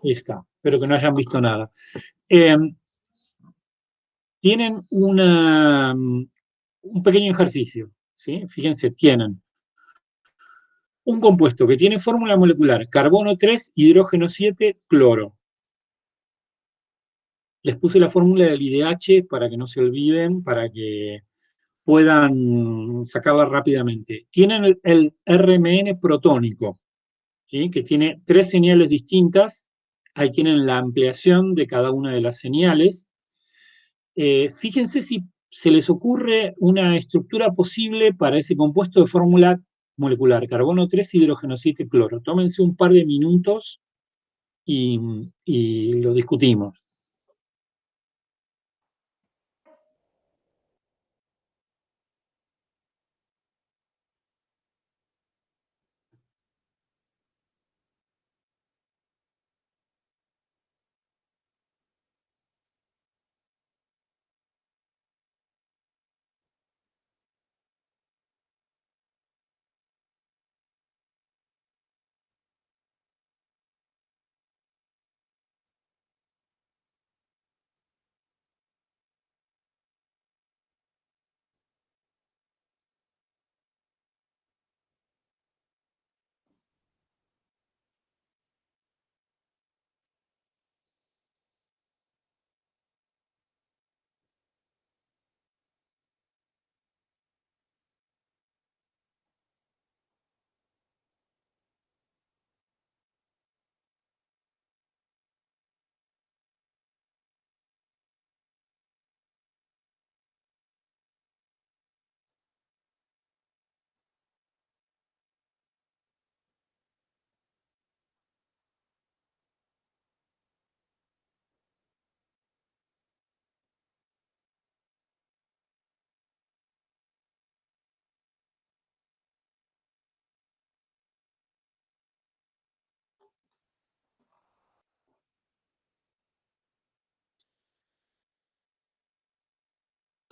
Ahí está, espero que no hayan visto nada. Eh, Tienen un pequeño ejercicio, ¿sí? Fíjense, tienen un compuesto que tiene fórmula molecular carbono 3, hidrógeno 7, cloro. Les puse la fórmula del IDH para que no se olviden, para que puedan sacarla rápidamente. Tienen el RMN protónico, ¿sí? Que tiene 3 señales distintas. Ahí tienen la ampliación de cada una de las señales. Fíjense si se les ocurre una estructura posible para ese compuesto de fórmula molecular, carbono 3, hidrógeno 7, cloro. Tómense un par de minutos y, y lo discutimos.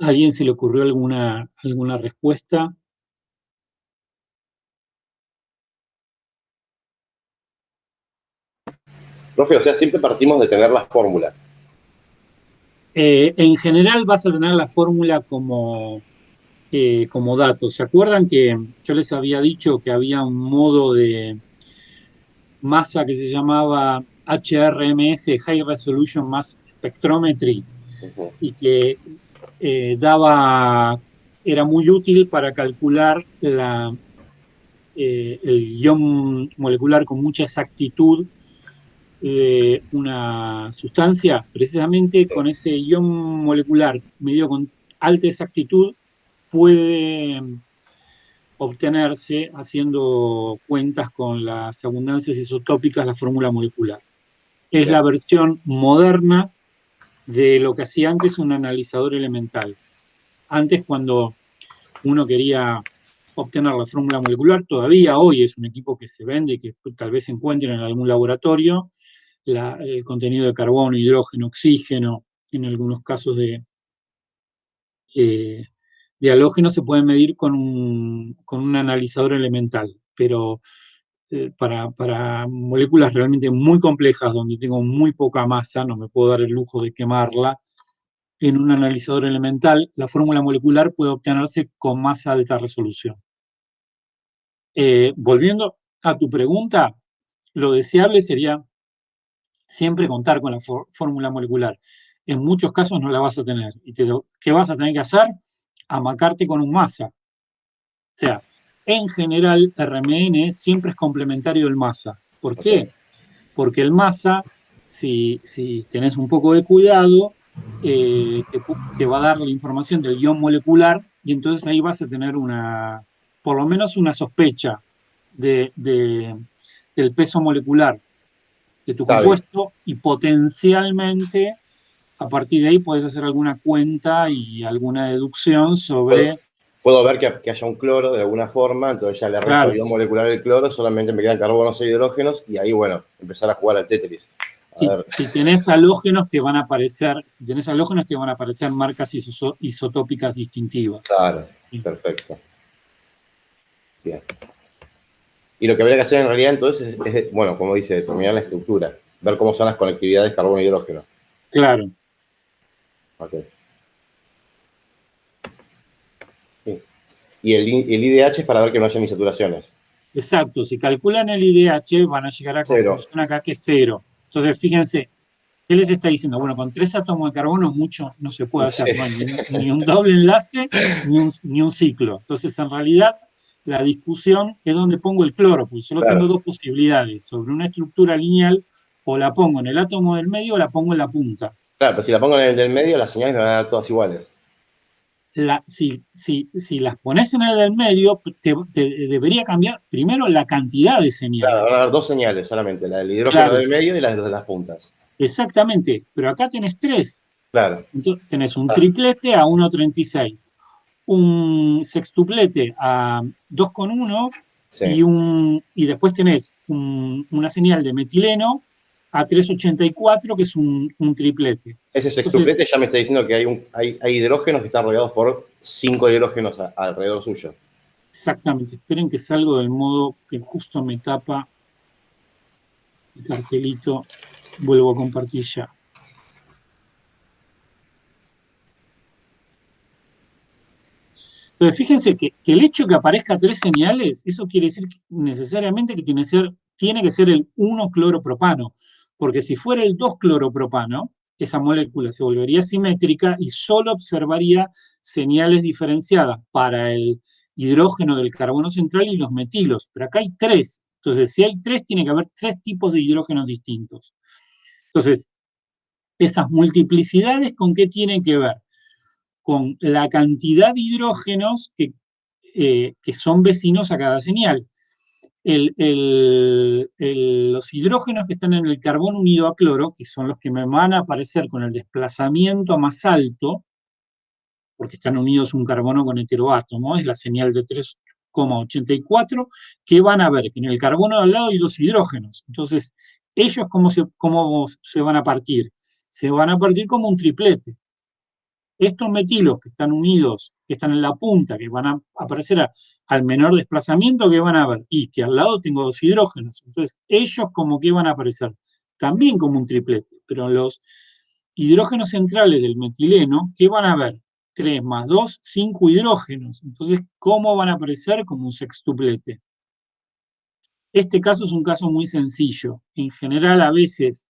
¿A alguien se le ocurrió alguna respuesta? Profe, o sea, siempre partimos de tener la fórmula. En general vas a tener la fórmula como datos. ¿Se acuerdan que yo les había dicho que había un modo de masa que se llamaba HRMS, High Resolution Mass Spectrometry, Ujú. y que era muy útil para calcular el guión molecular con mucha exactitud de una sustancia? Precisamente Sí, con ese guión molecular medido con alta exactitud puede obtenerse haciendo cuentas con las abundancias isotópicas la fórmula molecular. Es bien, la versión moderna de lo que hacía antes un analizador elemental. Antes, cuando uno quería obtener la fórmula molecular, todavía hoy es un equipo que se vende y que tal vez se encuentre en algún laboratorio, el contenido de carbono, hidrógeno, oxígeno, en algunos casos eh, de halógeno se puede medir con un analizador elemental, pero para moléculas realmente muy complejas, donde tengo muy poca masa, no me puedo dar el lujo de quemarla, en un analizador elemental, la fórmula molecular puede obtenerse con más alta resolución. Volviendo a tu pregunta, lo deseable sería siempre contar con la fórmula molecular. En muchos casos no la vas a tener. ¿Qué vas a tener que hacer? Amacarte con un masa. O sea, en general, RMN siempre es complementario del masa. ¿Por ok. qué? Porque el masa, si tenés un poco de cuidado, te va a dar la información del guión molecular y entonces ahí vas a tener por lo menos una sospecha de, de- del peso molecular de tu Está bien. compuesto y potencialmente a partir de ahí puedes hacer alguna cuenta y alguna deducción Puedo, sobre, puedo ver que haya un cloro de alguna forma, entonces ya le resto el claro, ion molecular del cloro, solamente me quedan carbonos e hidrógenos y ahí, bueno, empezar a jugar al Tetris. A ver, si tenés halógenos te van a aparecer, si tenés halógenos te van a aparecer marcas isotópicas distintivas. claro, ¿Sí? perfecto. Bien. Y lo que habría que hacer en realidad entonces es, bueno, como dice, determinar la estructura, ver cómo son las conectividades carbono-hidrógeno. Claro, Okay. Sí. Y el IDH es para ver que no haya ni saturaciones. exacto. Si calculan el IDH van a llegar a la Cero. conclusión acá que es cero. Entonces, fíjense, ¿qué les está diciendo? Bueno, con 3 átomos de carbono mucho no se puede hacer, Sí, no hay ni un doble enlace ni un ciclo. Entonces, en realidad, la discusión es dónde pongo el cloro, porque solo tengo claro. dos posibilidades, sobre una estructura lineal, o la pongo en el átomo del medio o la pongo en la punta. Claro, pero si la pongo en el del medio, las señales me van a dar todas iguales. Si las pones en el del medio, te debería cambiar primero la cantidad de Claro, van a señales. dar dos señales solamente, la del hidrógeno Claro, del medio y la de las puntas. exactamente, pero acá tenés tres. Claro. Entonces, tenés un Ah, triplete a 1,36, un sextuplete a 2,1 sí. y después tenés una señal de metileno a 3,84 que es un triplete. Ese Entonces, sextuplete ya me está diciendo que hay hidrógenos que están rodeados por cinco hidrógenos alrededor suyo. exactamente, esperen que salgo del modo que justo me tapa el cartelito, vuelvo a compartir ya. Entonces, fíjense que el hecho que aparezca tres señales, eso quiere decir necesariamente que tiene que ser el 1-cloropropano, porque si fuera el 2-cloropropano, esa molécula se volvería simétrica y solo observaría señales diferenciadas para el hidrógeno del carbono central y los metilos, pero acá hay tres. Entonces, si hay tres, tiene que haber tres tipos de hidrógenos distintos. Entonces, esas multiplicidades, ¿con qué tienen que ver? Con la cantidad de hidrógenos que son vecinos a cada señal. Los hidrógenos que están en el carbono unido a cloro, que son los que me van a aparecer con el desplazamiento más alto, porque están unidos un carbono con heteroátomo, es la señal de 3,84, que van a ver que en el carbono de al lado hay dos hidrógenos. Entonces, ellos cómo se van a partir? Se van a partir como un triplete. Estos metilos que están unidos, que están en la punta, que van a aparecer al menor desplazamiento, que van a ver, y que al lado tengo dos hidrógenos. Entonces, ellos como que van a aparecer también como un triplete, pero hidrógenos centrales del metileno, ¿qué van a haber? 3 más 2, 5 hidrógenos. Entonces, ¿cómo van a aparecer? Como un sextuplete. Este caso es un caso muy sencillo. En general, a veces,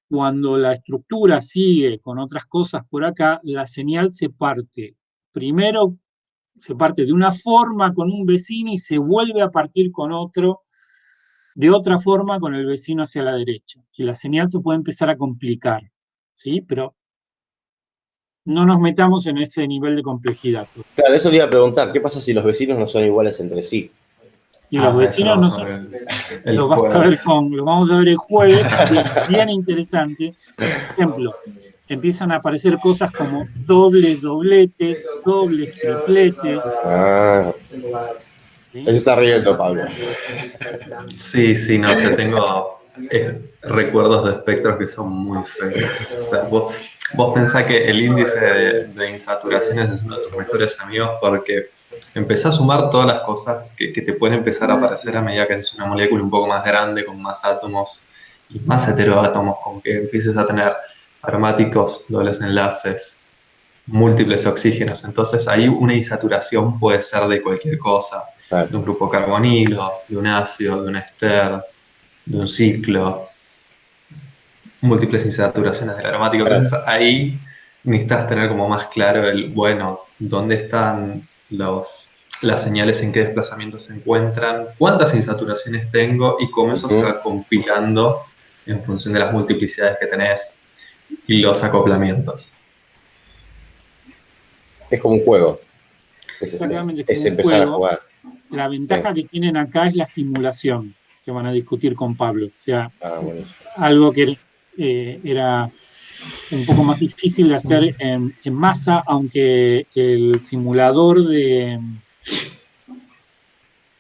cuando la estructura sigue con otras cosas por acá, la señal se parte. Primero se parte de una forma con un vecino y se vuelve a partir con otro, de otra forma con el vecino hacia la derecha. Y la señal se puede empezar a complicar, ¿sí? Pero no nos metamos en ese nivel de complejidad. Claro, eso le iba a preguntar, ¿qué pasa si los vecinos no son iguales entre sí? Si los Eso lo vecinos no vamos a son, ver el lo vas a ver jueves. lo vamos a ver el jueves, y es bien interesante. Por ejemplo, empiezan a aparecer cosas como dobles dobletes, dobles tripletes, Ah, ¿sí? se está riendo, Pablo. Sí, sí, no, yo tengo recuerdos de espectros que son muy feos. O sea, vos pensás que el índice de insaturaciones es uno de tus mejores amigos porque empezás a sumar todas las cosas que te pueden empezar a aparecer a medida que haces una molécula un poco más grande, con más átomos y más heteroátomos, como que empieces a tener aromáticos, dobles enlaces, múltiples oxígenos. Entonces ahí una insaturación puede ser de cualquier cosa, Claro. de un grupo carbonilo, de un ácido, de un ester, de un ciclo, múltiples insaturaciones del aromático. Claro. Entonces ahí necesitas tener como más claro bueno, dónde están las señales, en qué desplazamiento se encuentran, cuántas insaturaciones tengo y cómo eso se Ujú. va compilando en función de las multiplicidades que tenés y los acoplamientos. Es como un juego. Exactamente, es como Es un empezar a juego. jugar. La Sí. ventaja que tienen acá es la simulación que van a discutir con Pablo. O sea, Ah, buenísimo. algo que era un poco más difícil de hacer en masa, aunque el simulador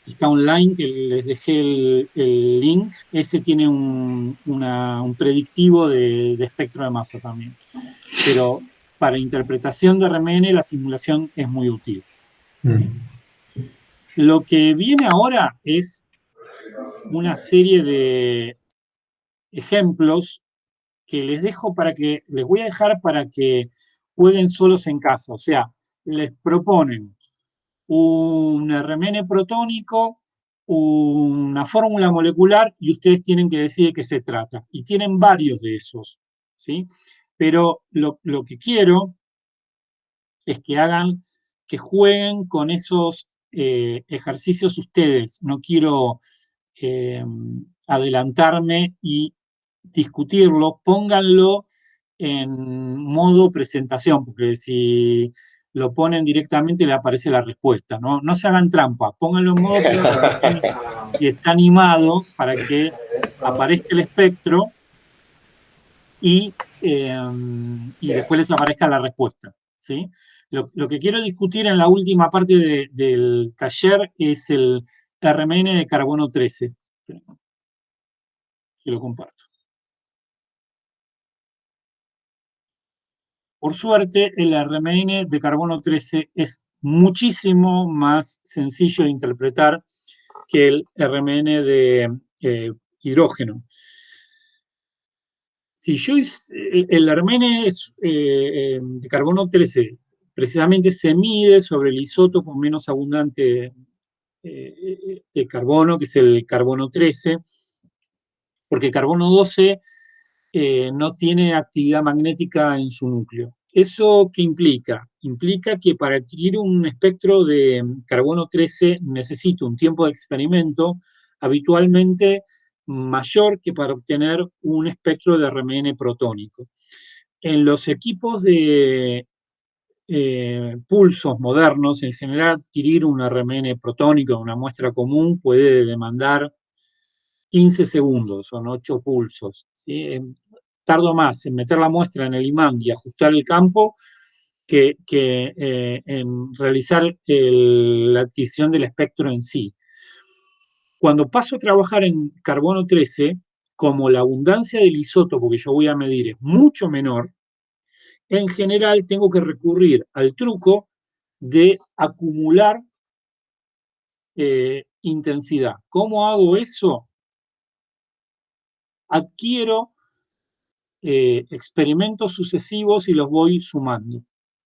está online, que les dejé el link, ese tiene un predictivo de espectro de masa también. Pero para interpretación de RMN la simulación es muy útil. Mm. Lo que viene ahora es una serie de ejemplos que les voy a dejar para que jueguen solos en casa. O sea, les proponen un RMN protónico, una fórmula molecular y ustedes tienen que decir de qué se trata. Y tienen varios de esos, ¿sí? Pero lo que quiero es que jueguen con esos ejercicios ustedes. No quiero eh, adelantarme y discutirlo, pónganlo en modo presentación, porque si lo ponen directamente le aparece la respuesta, ¿no? No se hagan trampa, pónganlo en modo presentación y está animado para que aparezca el espectro y después les aparezca la respuesta, ¿sí? Lo que quiero discutir en la última parte del taller es el RMN de carbono 13, que lo comparto. Por suerte, el RMN de carbono 13 es muchísimo más sencillo de interpretar que el RMN de hidrógeno. Si yo el RMN de carbono 13 precisamente se mide sobre el isótopo menos abundante de carbono, que es el carbono 13, porque carbono 12 no tiene actividad magnética en su núcleo. ¿Eso qué implica? Implica que para adquirir un espectro de carbono 13 necesito un tiempo de experimento habitualmente mayor que para obtener un espectro de RMN protónico. En los equipos de pulsos modernos, en general, adquirir un RMN protónico, una muestra común, puede demandar 15 segundos, son 8 pulsos. ¿Sí? Tardo más en meter la muestra en el imán y ajustar el campo que en realizar la adquisición del espectro en sí. Cuando paso a trabajar en carbono 13, como la abundancia del isótopo que yo voy a medir es mucho menor, en general tengo que recurrir al truco de acumular intensidad. ¿Cómo hago eso? Adquiero experimentos sucesivos y los voy sumando.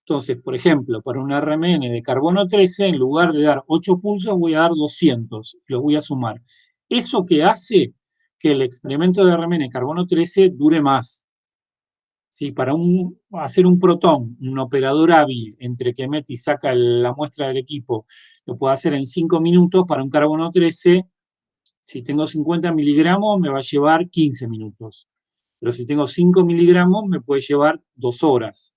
Entonces, por ejemplo, para un RMN de carbono 13, en lugar de dar 8 pulsos, voy a dar 200, los voy a sumar. Eso que hace que el experimento de RMN de carbono 13 dure más. Si para hacer un protón, un operador hábil, entre que mete y saca la muestra del equipo, lo puedo hacer en 5 minutos, para un carbono 13, si tengo 50 miligramos, me va a llevar 15 minutos. Pero si tengo 5 miligramos, me puede llevar 2 horas,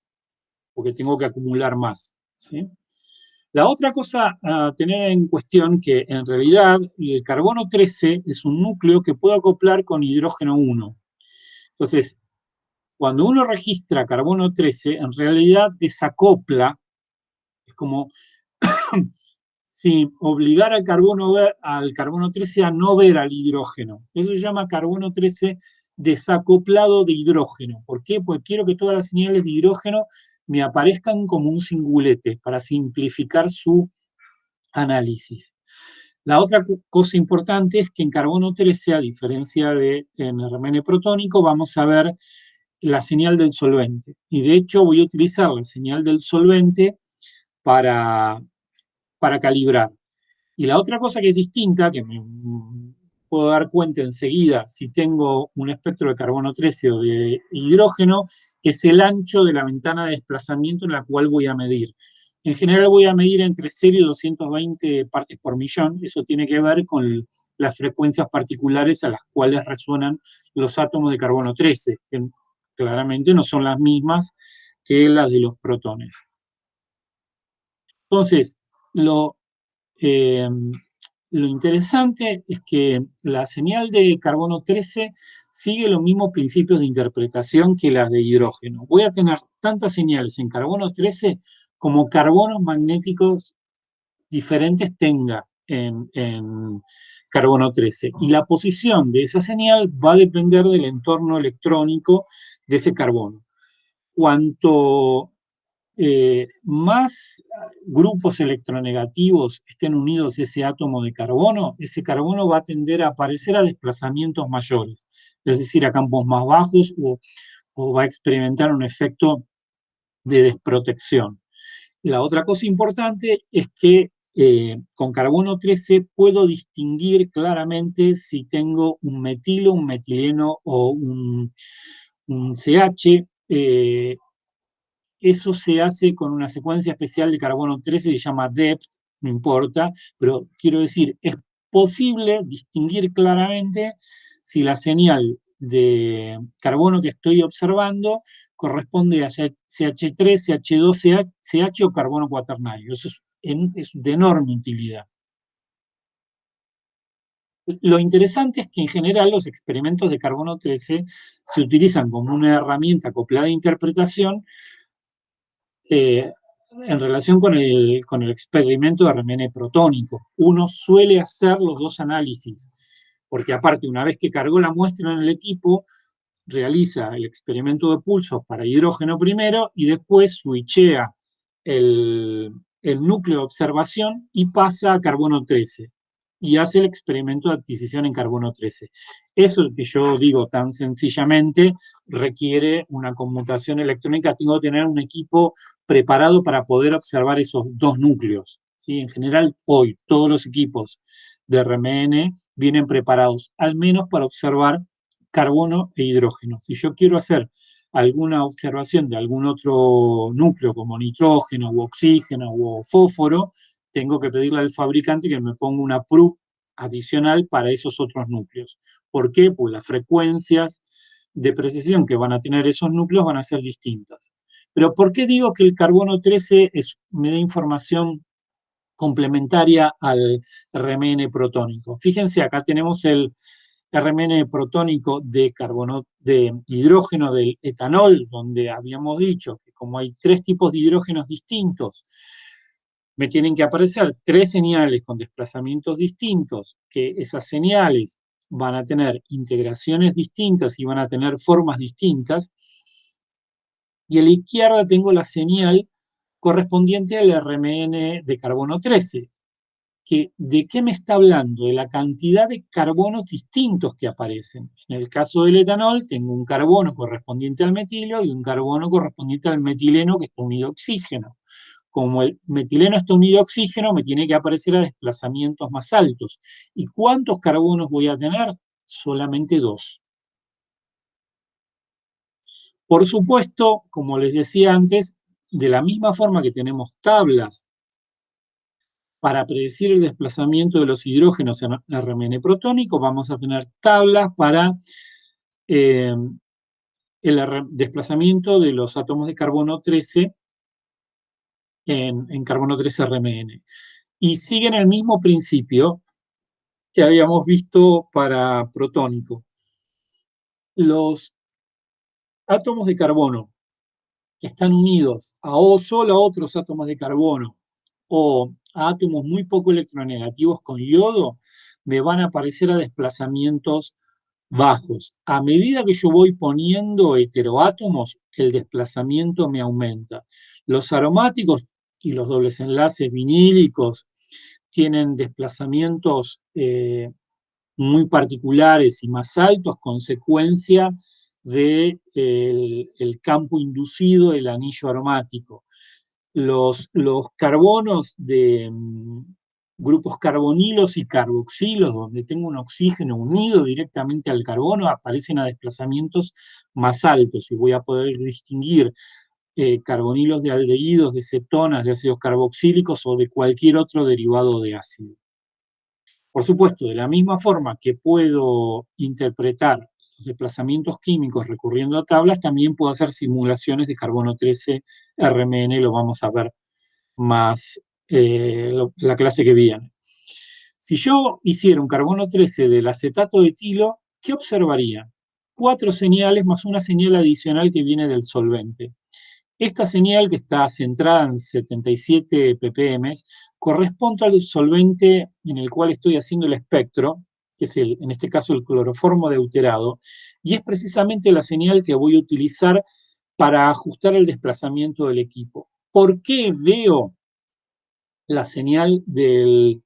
porque tengo que acumular más, ¿sí? La otra cosa a tener en cuestión, que en realidad el carbono 13 es un núcleo que puedo acoplar con hidrógeno 1. Entonces, cuando uno registra carbono 13, en realidad desacopla, es como si obligara al carbono 13 a no ver al hidrógeno. Eso se llama carbono 13 desacoplado de hidrógeno. ¿Por qué? Porque quiero que todas las señales de hidrógeno me aparezcan como un cingulete para simplificar su análisis. La otra cosa importante es que en carbono 13, a diferencia de en RMN protónico, vamos a ver la señal del solvente. Y de hecho voy a utilizar la señal del solvente para calibrar. Y la otra cosa que es distinta, que me puedo dar cuenta enseguida si tengo un espectro de carbono 13 o de hidrógeno, es el ancho de la ventana de desplazamiento en la cual voy a medir. En general voy a medir entre 0 y 220 partes por millón. Eso tiene que ver con las frecuencias particulares a las cuales resuenan los átomos de carbono 13, que claramente no son las mismas que las de los protones. Entonces, lo interesante es que la señal de carbono 13 sigue los mismos principios de interpretación que las de hidrógeno. Voy a tener tantas señales en carbono 13 como carbonos magnéticos diferentes tenga en carbono 13. Y la posición de esa señal va a depender del entorno electrónico de ese carbono. Cuanto más grupos electronegativos estén unidos a ese átomo de carbono, ese carbono va a tender a aparecer a desplazamientos mayores, es decir, a campos más bajos o va a experimentar un efecto de desprotección. La otra cosa importante es que con carbono 13 puedo distinguir claramente si tengo un metilo, un metileno o un CH. Eso se hace con una secuencia especial de carbono 13 que se llama DEPT, no importa, pero quiero decir, es posible distinguir claramente si la señal de carbono que estoy observando corresponde a CH3, CH2, CH o carbono cuaternario. Eso es de enorme utilidad. Lo interesante es que en general los experimentos de carbono 13 se utilizan como una herramienta acoplada de interpretación en relación con el experimento de RMN protónico. Uno suele hacer los dos análisis, porque aparte, una vez que cargó la muestra en el equipo, realiza el experimento de pulsos para hidrógeno primero y después switchea el núcleo de observación y pasa a carbono 13 y hace el experimento de adquisición en carbono 13. Eso que yo digo tan sencillamente requiere una conmutación electrónica. Tengo que tener un equipo preparado para poder observar esos dos núcleos, ¿sí? En general, hoy todos los equipos de RMN vienen preparados al menos para observar carbono e hidrógeno. Si yo quiero hacer alguna observación de algún otro núcleo como nitrógeno u oxígeno o fósforo, tengo que pedirle al fabricante que me ponga una proof adicional para esos otros núcleos. ¿Por qué? Pues las frecuencias de precisión que van a tener esos núcleos van a ser distintas. Pero ¿por qué digo que el carbono 13 me da información complementaria al RMN protónico? Fíjense, acá tenemos el RMN protónico de hidrógeno del etanol, donde habíamos dicho que como hay 3 tipos de hidrógenos distintos, me tienen que aparecer 3 señales con desplazamientos distintos, que esas señales van a tener integraciones distintas y van a tener formas distintas. Y a la izquierda tengo la señal correspondiente al RMN de carbono 13, ¿de qué me está hablando? De la cantidad de carbonos distintos que aparecen. En el caso del etanol, tengo un carbono correspondiente al metilo y un carbono correspondiente al metileno que está unido a oxígeno. Como el metileno está unido a oxígeno, me tiene que aparecer a desplazamientos más altos. ¿Y cuántos carbonos voy a tener? Solamente 2. Por supuesto, como les decía antes, de la misma forma que tenemos tablas para predecir el desplazamiento de los hidrógenos en RMN protónico, vamos a tener tablas para el desplazamiento de los átomos de carbono 13 en carbono 13 RMN. Y siguen el mismo principio que habíamos visto para protónico. Los átomos de carbono que están unidos solo a otros átomos de carbono o a átomos muy poco electronegativos con yodo, me van a aparecer a desplazamientos bajos. A medida que yo voy poniendo heteroátomos, el desplazamiento me aumenta. Los aromáticos y los dobles enlaces vinílicos tienen desplazamientos muy particulares y más altos, consecuencia del campo inducido del anillo aromático. Los carbonos de grupos carbonilos y carboxilos, donde tengo un oxígeno unido directamente al carbono, aparecen a desplazamientos más altos y voy a poder distinguir carbonilos de aldehídos, de cetonas, de ácidos carboxílicos o de cualquier otro derivado de ácido. Por supuesto, de la misma forma que puedo interpretar los desplazamientos químicos recurriendo a tablas, también puedo hacer simulaciones de carbono 13 RMN, lo vamos a ver más la clase que viene. Si yo hiciera un carbono 13 del acetato de etilo, ¿qué observaría? 4 señales más una señal adicional que viene del solvente. Esta señal, que está centrada en 77 ppm, corresponde al solvente en el cual estoy haciendo el espectro, que es en este caso el cloroformo deuterado, y es precisamente la señal que voy a utilizar para ajustar el desplazamiento del equipo. ¿Por qué veo la señal del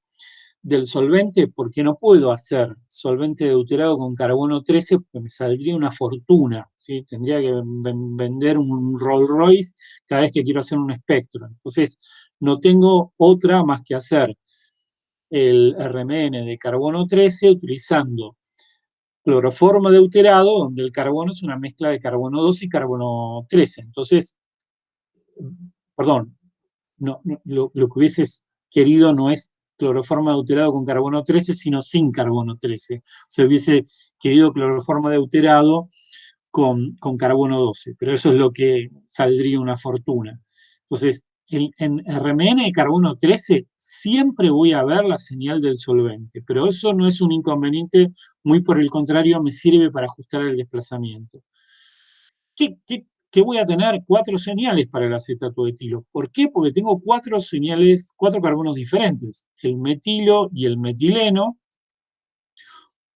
solvente? Porque no puedo hacer solvente deuterado con carbono 13 porque me saldría una fortuna, ¿sí? Tendría que vender un Rolls Royce cada vez que quiero hacer un espectro. Entonces, no tengo otra más que hacer el RMN de carbono 13 utilizando cloroformo deuterado, donde el carbono es una mezcla de carbono 12 y carbono 13. Entonces, perdón, lo que hubieses querido no es cloroformo deuterado con carbono 13, sino sin carbono 13. O sea, hubiese querido cloroformo deuterado con carbono 12, pero eso es lo que saldría una fortuna. Entonces, en RMN de carbono 13 siempre voy a ver la señal del solvente, pero eso no es un inconveniente, muy por el contrario, me sirve para ajustar el desplazamiento. ¿Qué voy a tener? 4 señales para el acetato de etilo. ¿Por qué? Porque tengo 4 señales, 4 carbonos diferentes. El metilo y el metileno,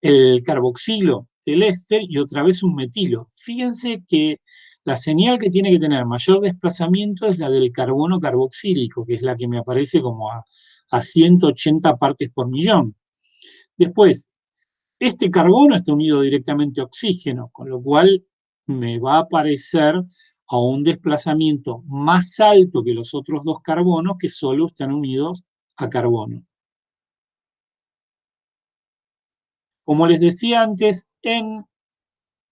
el carboxilo del éster y otra vez un metilo. Fíjense que la señal que tiene que tener mayor desplazamiento es la del carbono carboxílico, que es la que me aparece como a 180 partes por millón. Después, este carbono está unido directamente a oxígeno, con lo cual me va a aparecer a un desplazamiento más alto que los otros 2 carbonos que solo están unidos a carbono. Como les decía antes, en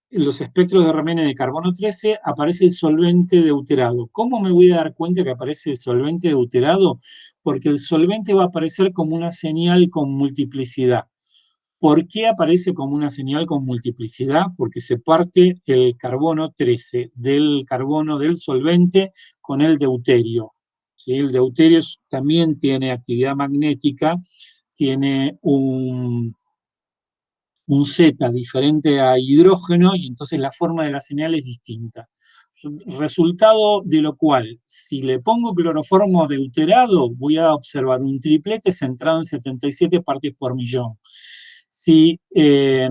los espectros de RMN de carbono 13 aparece el solvente deuterado. ¿Cómo me voy a dar cuenta que aparece el solvente deuterado? Porque el solvente va a aparecer como una señal con multiplicidad. ¿Por qué aparece como una señal con multiplicidad? Porque se parte el carbono 13 del carbono del solvente con el deuterio. ¿Sí? El deuterio también tiene actividad magnética, tiene un Z diferente a hidrógeno y entonces la forma de la señal es distinta. Resultado de lo cual, si le pongo cloroformo deuterado, voy a observar un triplete centrado en 77 partes por millón. Si le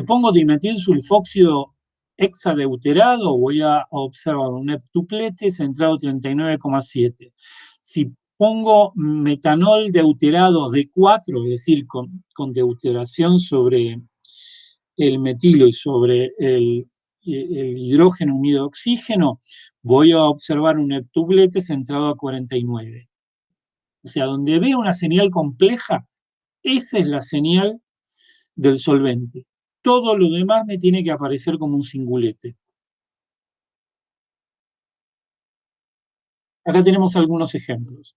pongo dimetilsulfóxido hexadeuterado, voy a observar un heptuplete centrado en 39,7. Si pongo metanol deuterado D4, es decir, con deuteración sobre el metilo y sobre el hidrógeno unido a oxígeno, voy a observar un heptuplete centrado a 49. O sea, donde veo una señal compleja, esa es la señal del solvente. Todo lo demás me tiene que aparecer como un singulete. Acá tenemos algunos ejemplos.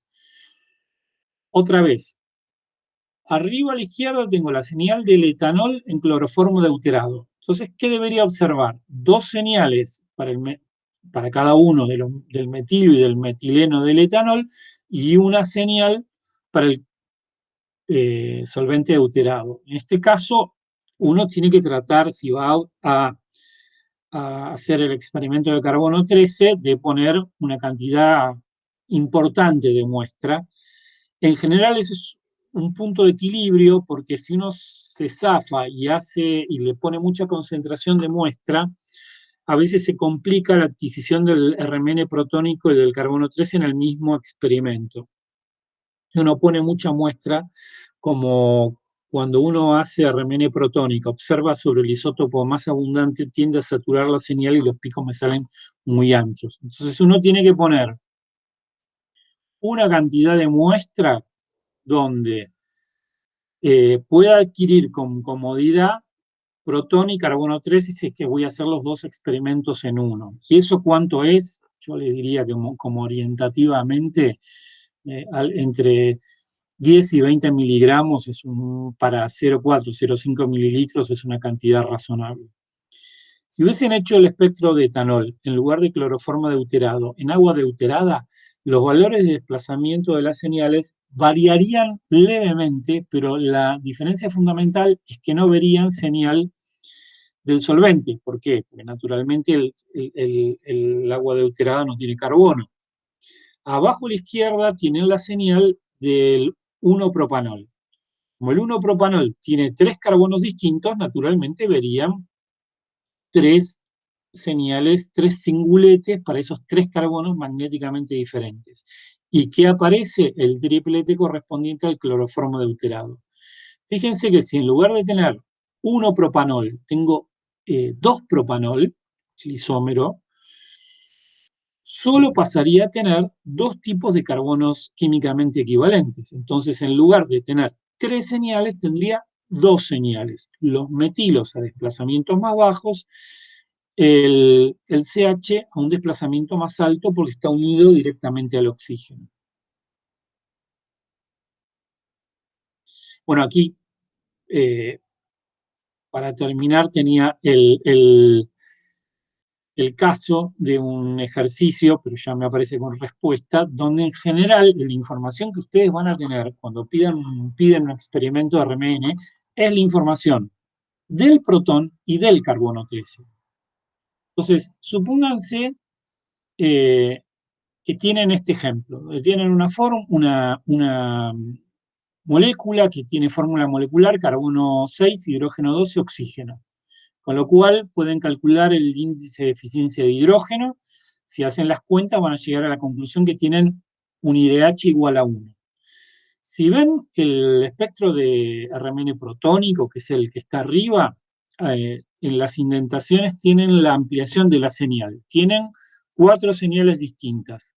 Otra vez, arriba a la izquierda tengo la señal del etanol en cloroformo deuterado. Entonces, ¿qué debería observar? Dos señales para cada uno del metilo y del metileno del etanol y una señal para el solvente deuterado. En este caso, uno tiene que tratar, si va a hacer el experimento de carbono 13, de poner una cantidad importante de muestra. En general, eso es un punto de equilibrio, porque si uno se zafa y le pone mucha concentración de muestra, a veces se complica la adquisición del RMN protónico y del carbono 13 en el mismo experimento. Uno pone mucha muestra, como cuando uno hace RMN protónica, observa sobre el isótopo más abundante, tiende a saturar la señal y los picos me salen muy anchos. Entonces uno tiene que poner una cantidad de muestra donde pueda adquirir con comodidad protón y carbono 13 si es que voy a hacer los dos experimentos en uno. ¿Y eso cuánto es? Yo le diría que como orientativamente entre 10 y 20 miligramos para 0,4, 0,5 mililitros es una cantidad razonable. Si hubiesen hecho el espectro de etanol en lugar de cloroformo deuterado en agua deuterada, los valores de desplazamiento de las señales variarían levemente, pero la diferencia fundamental es que no verían señal del solvente. ¿Por qué? Porque naturalmente el agua deuterada no tiene carbono. Abajo a la izquierda tienen la señal del 1-propanol. Como el 1-propanol tiene 3 carbonos distintos, naturalmente verían 3 señales, 3 singuletes para esos 3 carbonos magnéticamente diferentes. ¿Y qué aparece? El triplete correspondiente al cloroformo deuterado. Fíjense que si en lugar de tener 1-propanol, tengo 2-propanol, el isómero, solo pasaría a tener 2 tipos de carbonos químicamente equivalentes. Entonces, en lugar de tener 3 señales, tendría 2 señales. Los metilos a desplazamientos más bajos, el CH a un desplazamiento más alto porque está unido directamente al oxígeno. Bueno, aquí, para terminar, tenía el caso de un ejercicio, pero ya me aparece con respuesta, donde en general la información que ustedes van a tener cuando piden un experimento de RMN es la información del protón y del carbono 13. Entonces, supónganse que tienen este ejemplo, tienen una molécula que tiene fórmula molecular carbono 6, hidrógeno 12, oxígeno. Con lo cual pueden calcular el índice de eficiencia de hidrógeno. Si hacen las cuentas van a llegar a la conclusión que tienen un IDH igual a 1. Si ven el espectro de RMN protónico, que es el que está arriba, en las indentaciones tienen la ampliación de la señal. Tienen 4 señales distintas.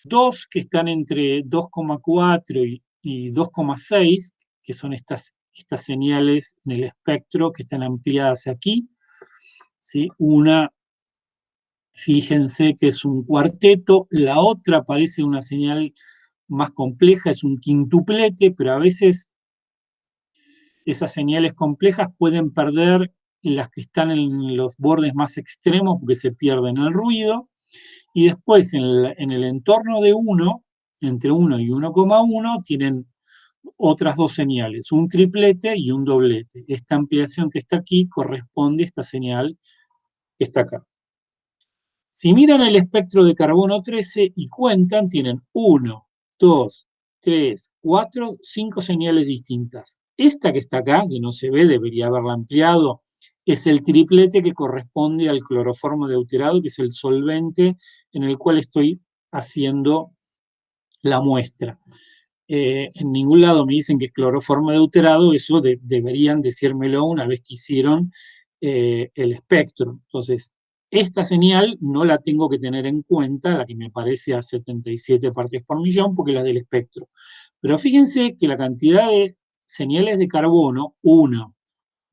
2 que están entre 2,4 y 2,6, que son estas señales en el espectro que están ampliadas aquí. ¿Sí? Una, fíjense que es un cuarteto, la otra parece una señal más compleja, es un quintuplete, pero a veces esas señales complejas pueden perder las que están en los bordes más extremos porque se pierden el ruido, y después en el entorno de 1, entre 1 y 1,1, tienen otras 2 señales, un triplete y un doblete. Esta ampliación que está aquí corresponde a esta señal que está acá. Si miran el espectro de carbono 13 y cuentan, tienen 1, 2, 3, 4, 5 señales distintas. Esta que está acá, que no se ve, debería haberla ampliado, es el triplete que corresponde al cloroformo deuterado, que es el solvente en el cual estoy haciendo la muestra. En ningún lado me dicen que es cloroformo deuterado, eso deberían decírmelo una vez que hicieron el espectro. Entonces, esta señal no la tengo que tener en cuenta, la que me parece a 77 partes por millón, porque es la del espectro. Pero fíjense que la cantidad de señales de carbono, 1,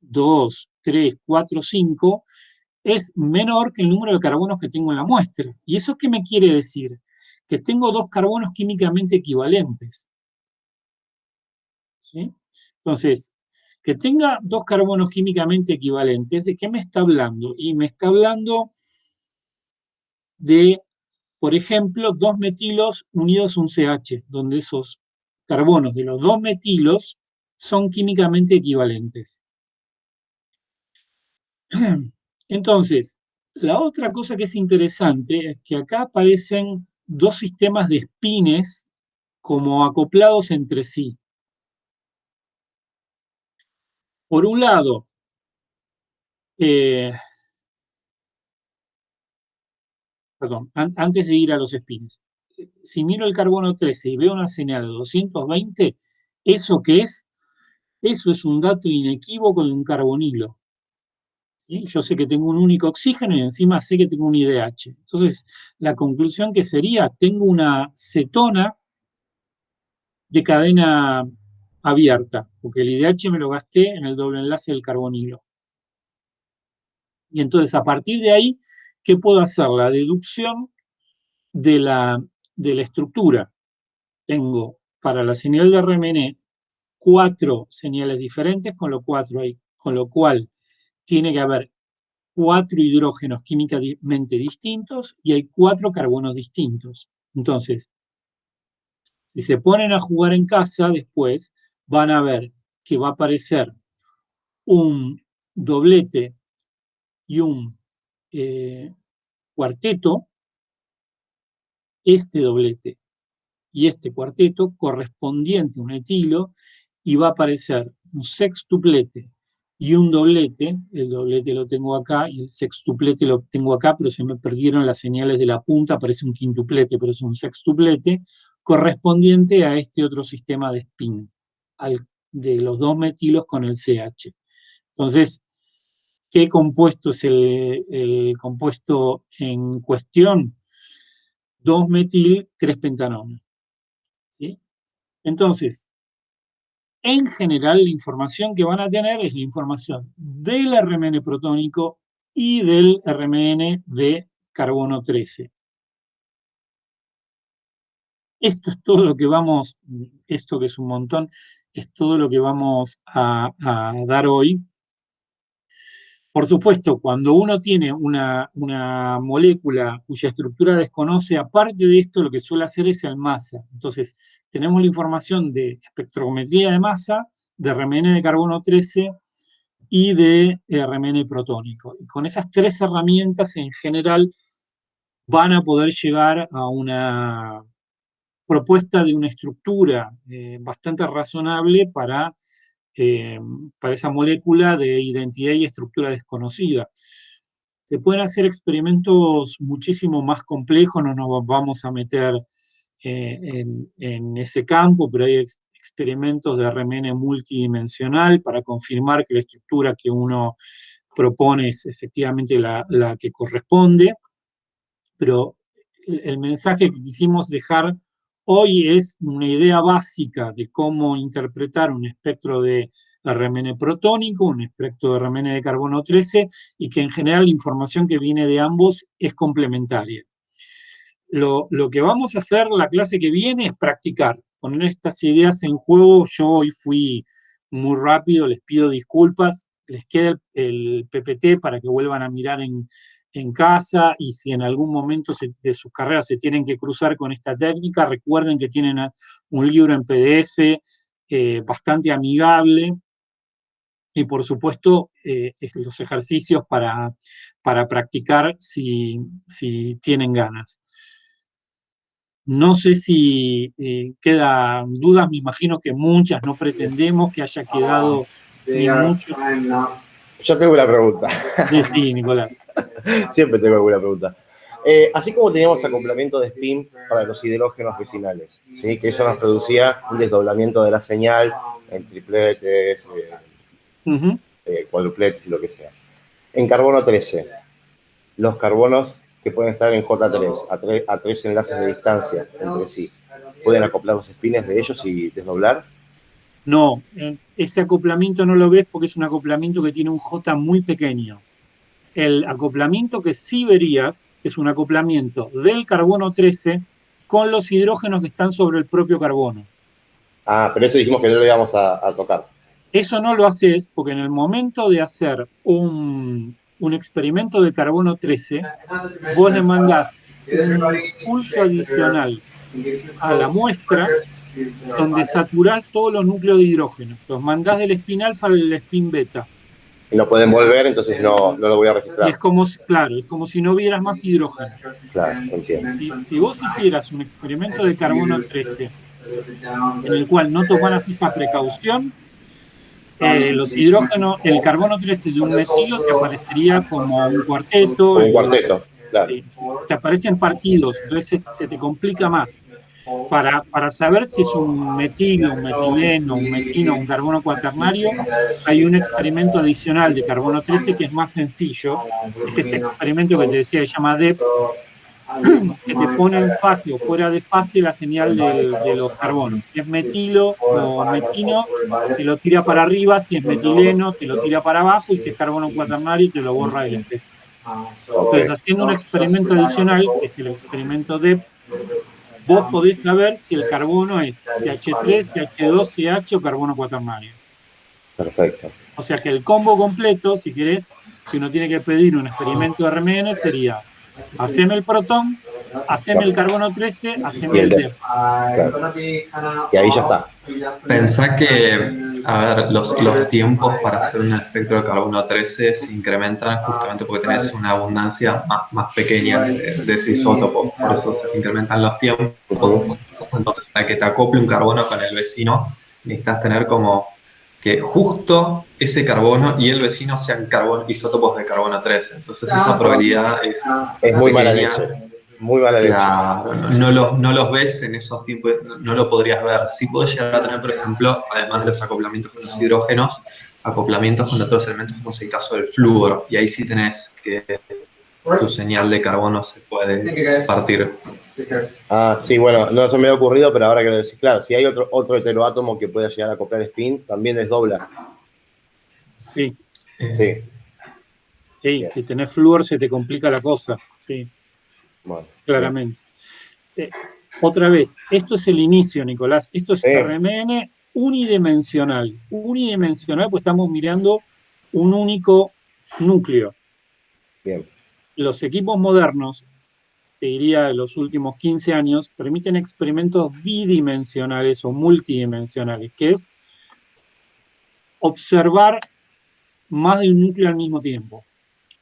2, 3, 4, 5, es menor que el número de carbonos que tengo en la muestra. ¿Y eso qué me quiere decir? Que tengo dos carbonos químicamente equivalentes. ¿Sí? Entonces, que tenga dos carbonos químicamente equivalentes, ¿de qué me está hablando? Y me está hablando de, por ejemplo, dos metilos unidos a un CH, donde esos carbonos de los dos metilos son químicamente equivalentes. Entonces, la otra cosa que es interesante es que acá aparecen dos sistemas de espines como acoplados entre sí. Por un lado, perdón, antes de ir a los espines, si miro el carbono 13 y veo una señal de 220, ¿eso qué es? Eso es un dato inequívoco de un carbonilo. ¿Sí? Yo sé que tengo un único oxígeno y encima sé que tengo un IDH. Entonces, la conclusión que sería, tengo una cetona de cadena abierta, porque el IDH me lo gasté en el doble enlace del carbonilo. Y entonces, a partir de ahí, ¿qué puedo hacer? La deducción de la estructura. Tengo para la señal de RMN 4 señales diferentes, con lo cual tiene que haber 4 hidrógenos químicamente distintos y hay 4 carbonos distintos. Entonces, si se ponen a jugar en casa después, van a ver que va a aparecer un doblete y un cuarteto. Este doblete y este cuarteto correspondiente a un etilo, y va a aparecer un sextuplete y un doblete. El doblete lo tengo acá y el sextuplete lo tengo acá, pero se me perdieron las señales de la punta, aparece un quintuplete, pero es un sextuplete, correspondiente a este otro sistema de spin, de los dos metilos con el CH. Entonces, ¿qué compuesto es el compuesto en cuestión? 2-metil-3-pentanona. ¿Sí? Entonces, en general, la información que van a tener es la información del RMN protónico y del RMN de carbono 13. Esto es todo lo que vamos, esto que es un montón, es todo lo que vamos a dar hoy. Por supuesto, cuando uno tiene una molécula cuya estructura desconoce, aparte de esto, lo que suele hacer es el masa. Entonces, tenemos la información de espectrometría de masa, de RMN de carbono 13 y de RMN protónico. Y con esas tres herramientas, en general, van a poder llegar a una propuesta de una estructura bastante razonable para esa molécula de identidad y estructura desconocida. Se pueden hacer experimentos muchísimo más complejos, no nos vamos a meter en ese campo, pero hay experimentos de RMN multidimensional para confirmar que la estructura que uno propone es efectivamente la que corresponde. Pero el mensaje que quisimos dejar hoy es una idea básica de cómo interpretar un espectro de RMN protónico, un espectro de RMN de carbono 13, y que en general la información que viene de ambos es complementaria. Lo que vamos a hacer la clase que viene es practicar, poner estas ideas en juego. Yo hoy fui muy rápido, les pido disculpas, les queda el PPT para que vuelvan a mirar en casa, y si en algún momento de sus carreras se tienen que cruzar con esta técnica, recuerden que tienen un libro en PDF bastante amigable, y por supuesto los ejercicios para practicar si tienen ganas. No sé si quedan dudas, me imagino que muchas, no pretendemos que haya quedado ni mucho. Yo tengo una pregunta. Sí, Nicolás. Siempre tengo alguna pregunta. Así como teníamos acoplamiento de spin para los hidrógenos vecinales, ¿sí? Que eso nos producía un desdoblamiento de la señal en tripletes, cuadrupletes y lo que sea. En carbono 13, los carbonos que pueden estar en J3, a tres enlaces de distancia entre sí, ¿pueden acoplar los spines de ellos y desdoblar? No, ese acoplamiento no lo ves porque es un acoplamiento que tiene un J muy pequeño. El acoplamiento que sí verías es un acoplamiento del carbono 13 con los hidrógenos que están sobre el propio carbono. Ah, pero eso dijimos que no lo íbamos a tocar. Eso no lo haces porque en el momento de hacer un experimento de carbono 13, vos le mandás un pulso adicional a la muestra donde saturás todos los núcleos de hidrógeno. Los mandás del spin alfa al spin beta. Y no pueden volver, entonces no lo voy a registrar. Y es como, claro, es como si no vieras más hidrógeno. Claro, entiendo. Si vos hicieras un experimento de carbono 13 en el cual no tomaras esa precaución, los hidrógenos, el carbono 13 de un metilo te aparecería como un cuarteto. Como un cuarteto, claro. Te aparecen partidos, entonces se te complica más. Para saber si es un metilo, un metileno, un metino, un carbono cuaternario, hay un experimento adicional de carbono 13 que es más sencillo. Es este experimento que te decía que se llama DEP, que te pone en fase o fuera de fase la señal de los carbonos. Si es metilo o metino, te lo tira para arriba; si es metileno, te lo tira para abajo; y si es carbono cuaternario, te lo borra del espejo. Entonces, haciendo un experimento adicional, que es el experimento DEP, vos podés saber si el carbono es CH3, CH2, CH o carbono cuaternario. Perfecto. O sea que el combo completo, si querés, si uno tiene que pedir un experimento de RMN, sería: haceme el protón, haceme el carbono 13, haceme el DEP. Claro. Y ahí ya está. Pensá que, a ver, los tiempos para hacer un espectro de carbono 13 se incrementan justamente porque tenés una abundancia más pequeña de ese isótopo, por eso se incrementan los tiempos. Entonces, para que te acople un carbono con el vecino, necesitas tener como que justo ese carbono y el vecino sean isótopos de carbono 13. Entonces, esa probabilidad es muy pequeña. mala leche. Muy mala leche. Claro, no los ves en esos tiempos, no lo podrías ver. Sí puedes llegar a tener, por ejemplo, además de los acoplamientos con los hidrógenos, acoplamientos con otros elementos, como es el caso del flúor. Y ahí sí tenés que tu señal de carbono se puede partir. Ah, sí, bueno, no se me ha ocurrido, pero ahora que lo decís, claro, si hay otro heteroátomo que pueda llegar a acoplar spin, también desdobla. Sí. Sí. Sí, si tenés flúor se te complica la cosa, sí. Bueno, claramente. Otra vez, esto es el inicio, Nicolás. Esto es RMN unidimensional. Unidimensional, pues estamos mirando un único núcleo. Bien. Los equipos modernos, te diría de los últimos 15 años, permiten experimentos bidimensionales o multidimensionales, que es observar más de un núcleo al mismo tiempo.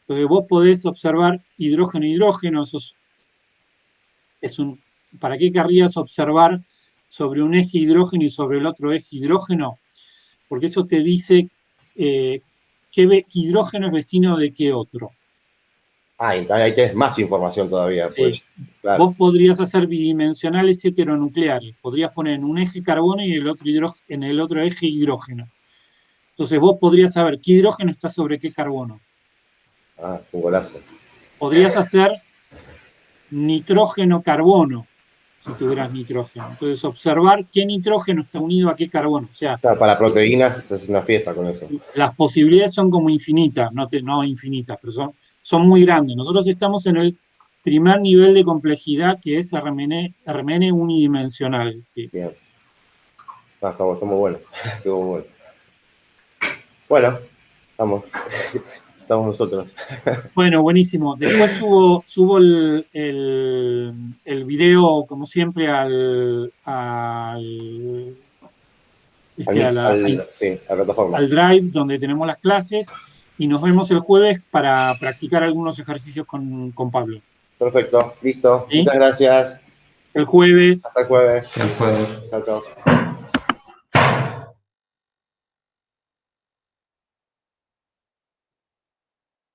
Entonces vos podés observar hidrógeno-hidrógeno, ¿para qué querrías observar sobre un eje hidrógeno y sobre el otro eje hidrógeno? Porque eso te dice qué hidrógeno es vecino de qué otro. Ah, ahí tienes más información todavía. Pues, Sí. claro. Vos podrías hacer bidimensionales heteronucleares. Podrías poner en un eje carbono y en el otro eje hidrógeno. Entonces vos podrías saber qué hidrógeno está sobre qué carbono. Ah, es un golazo. Podrías hacer nitrógeno-carbono, si tuvieras nitrógeno. Entonces, observar qué nitrógeno está unido a qué carbono. O sea, claro, para proteínas es una fiesta con eso. Las posibilidades son como infinitas, no infinitas, pero son muy grandes. Nosotros estamos en el primer nivel de complejidad, que es RMN unidimensional. Sí. Bien. Está muy bueno. Estuvo muy bueno. Bueno, estamos nosotros. Bueno, buenísimo. Después subo el video, como siempre, a la plataforma, al Drive, donde tenemos las clases, y nos vemos el jueves para practicar algunos ejercicios con Pablo. Perfecto, listo. ¿Sí? Muchas gracias. El jueves. Hasta el jueves. Hasta el jueves. Chao, chao.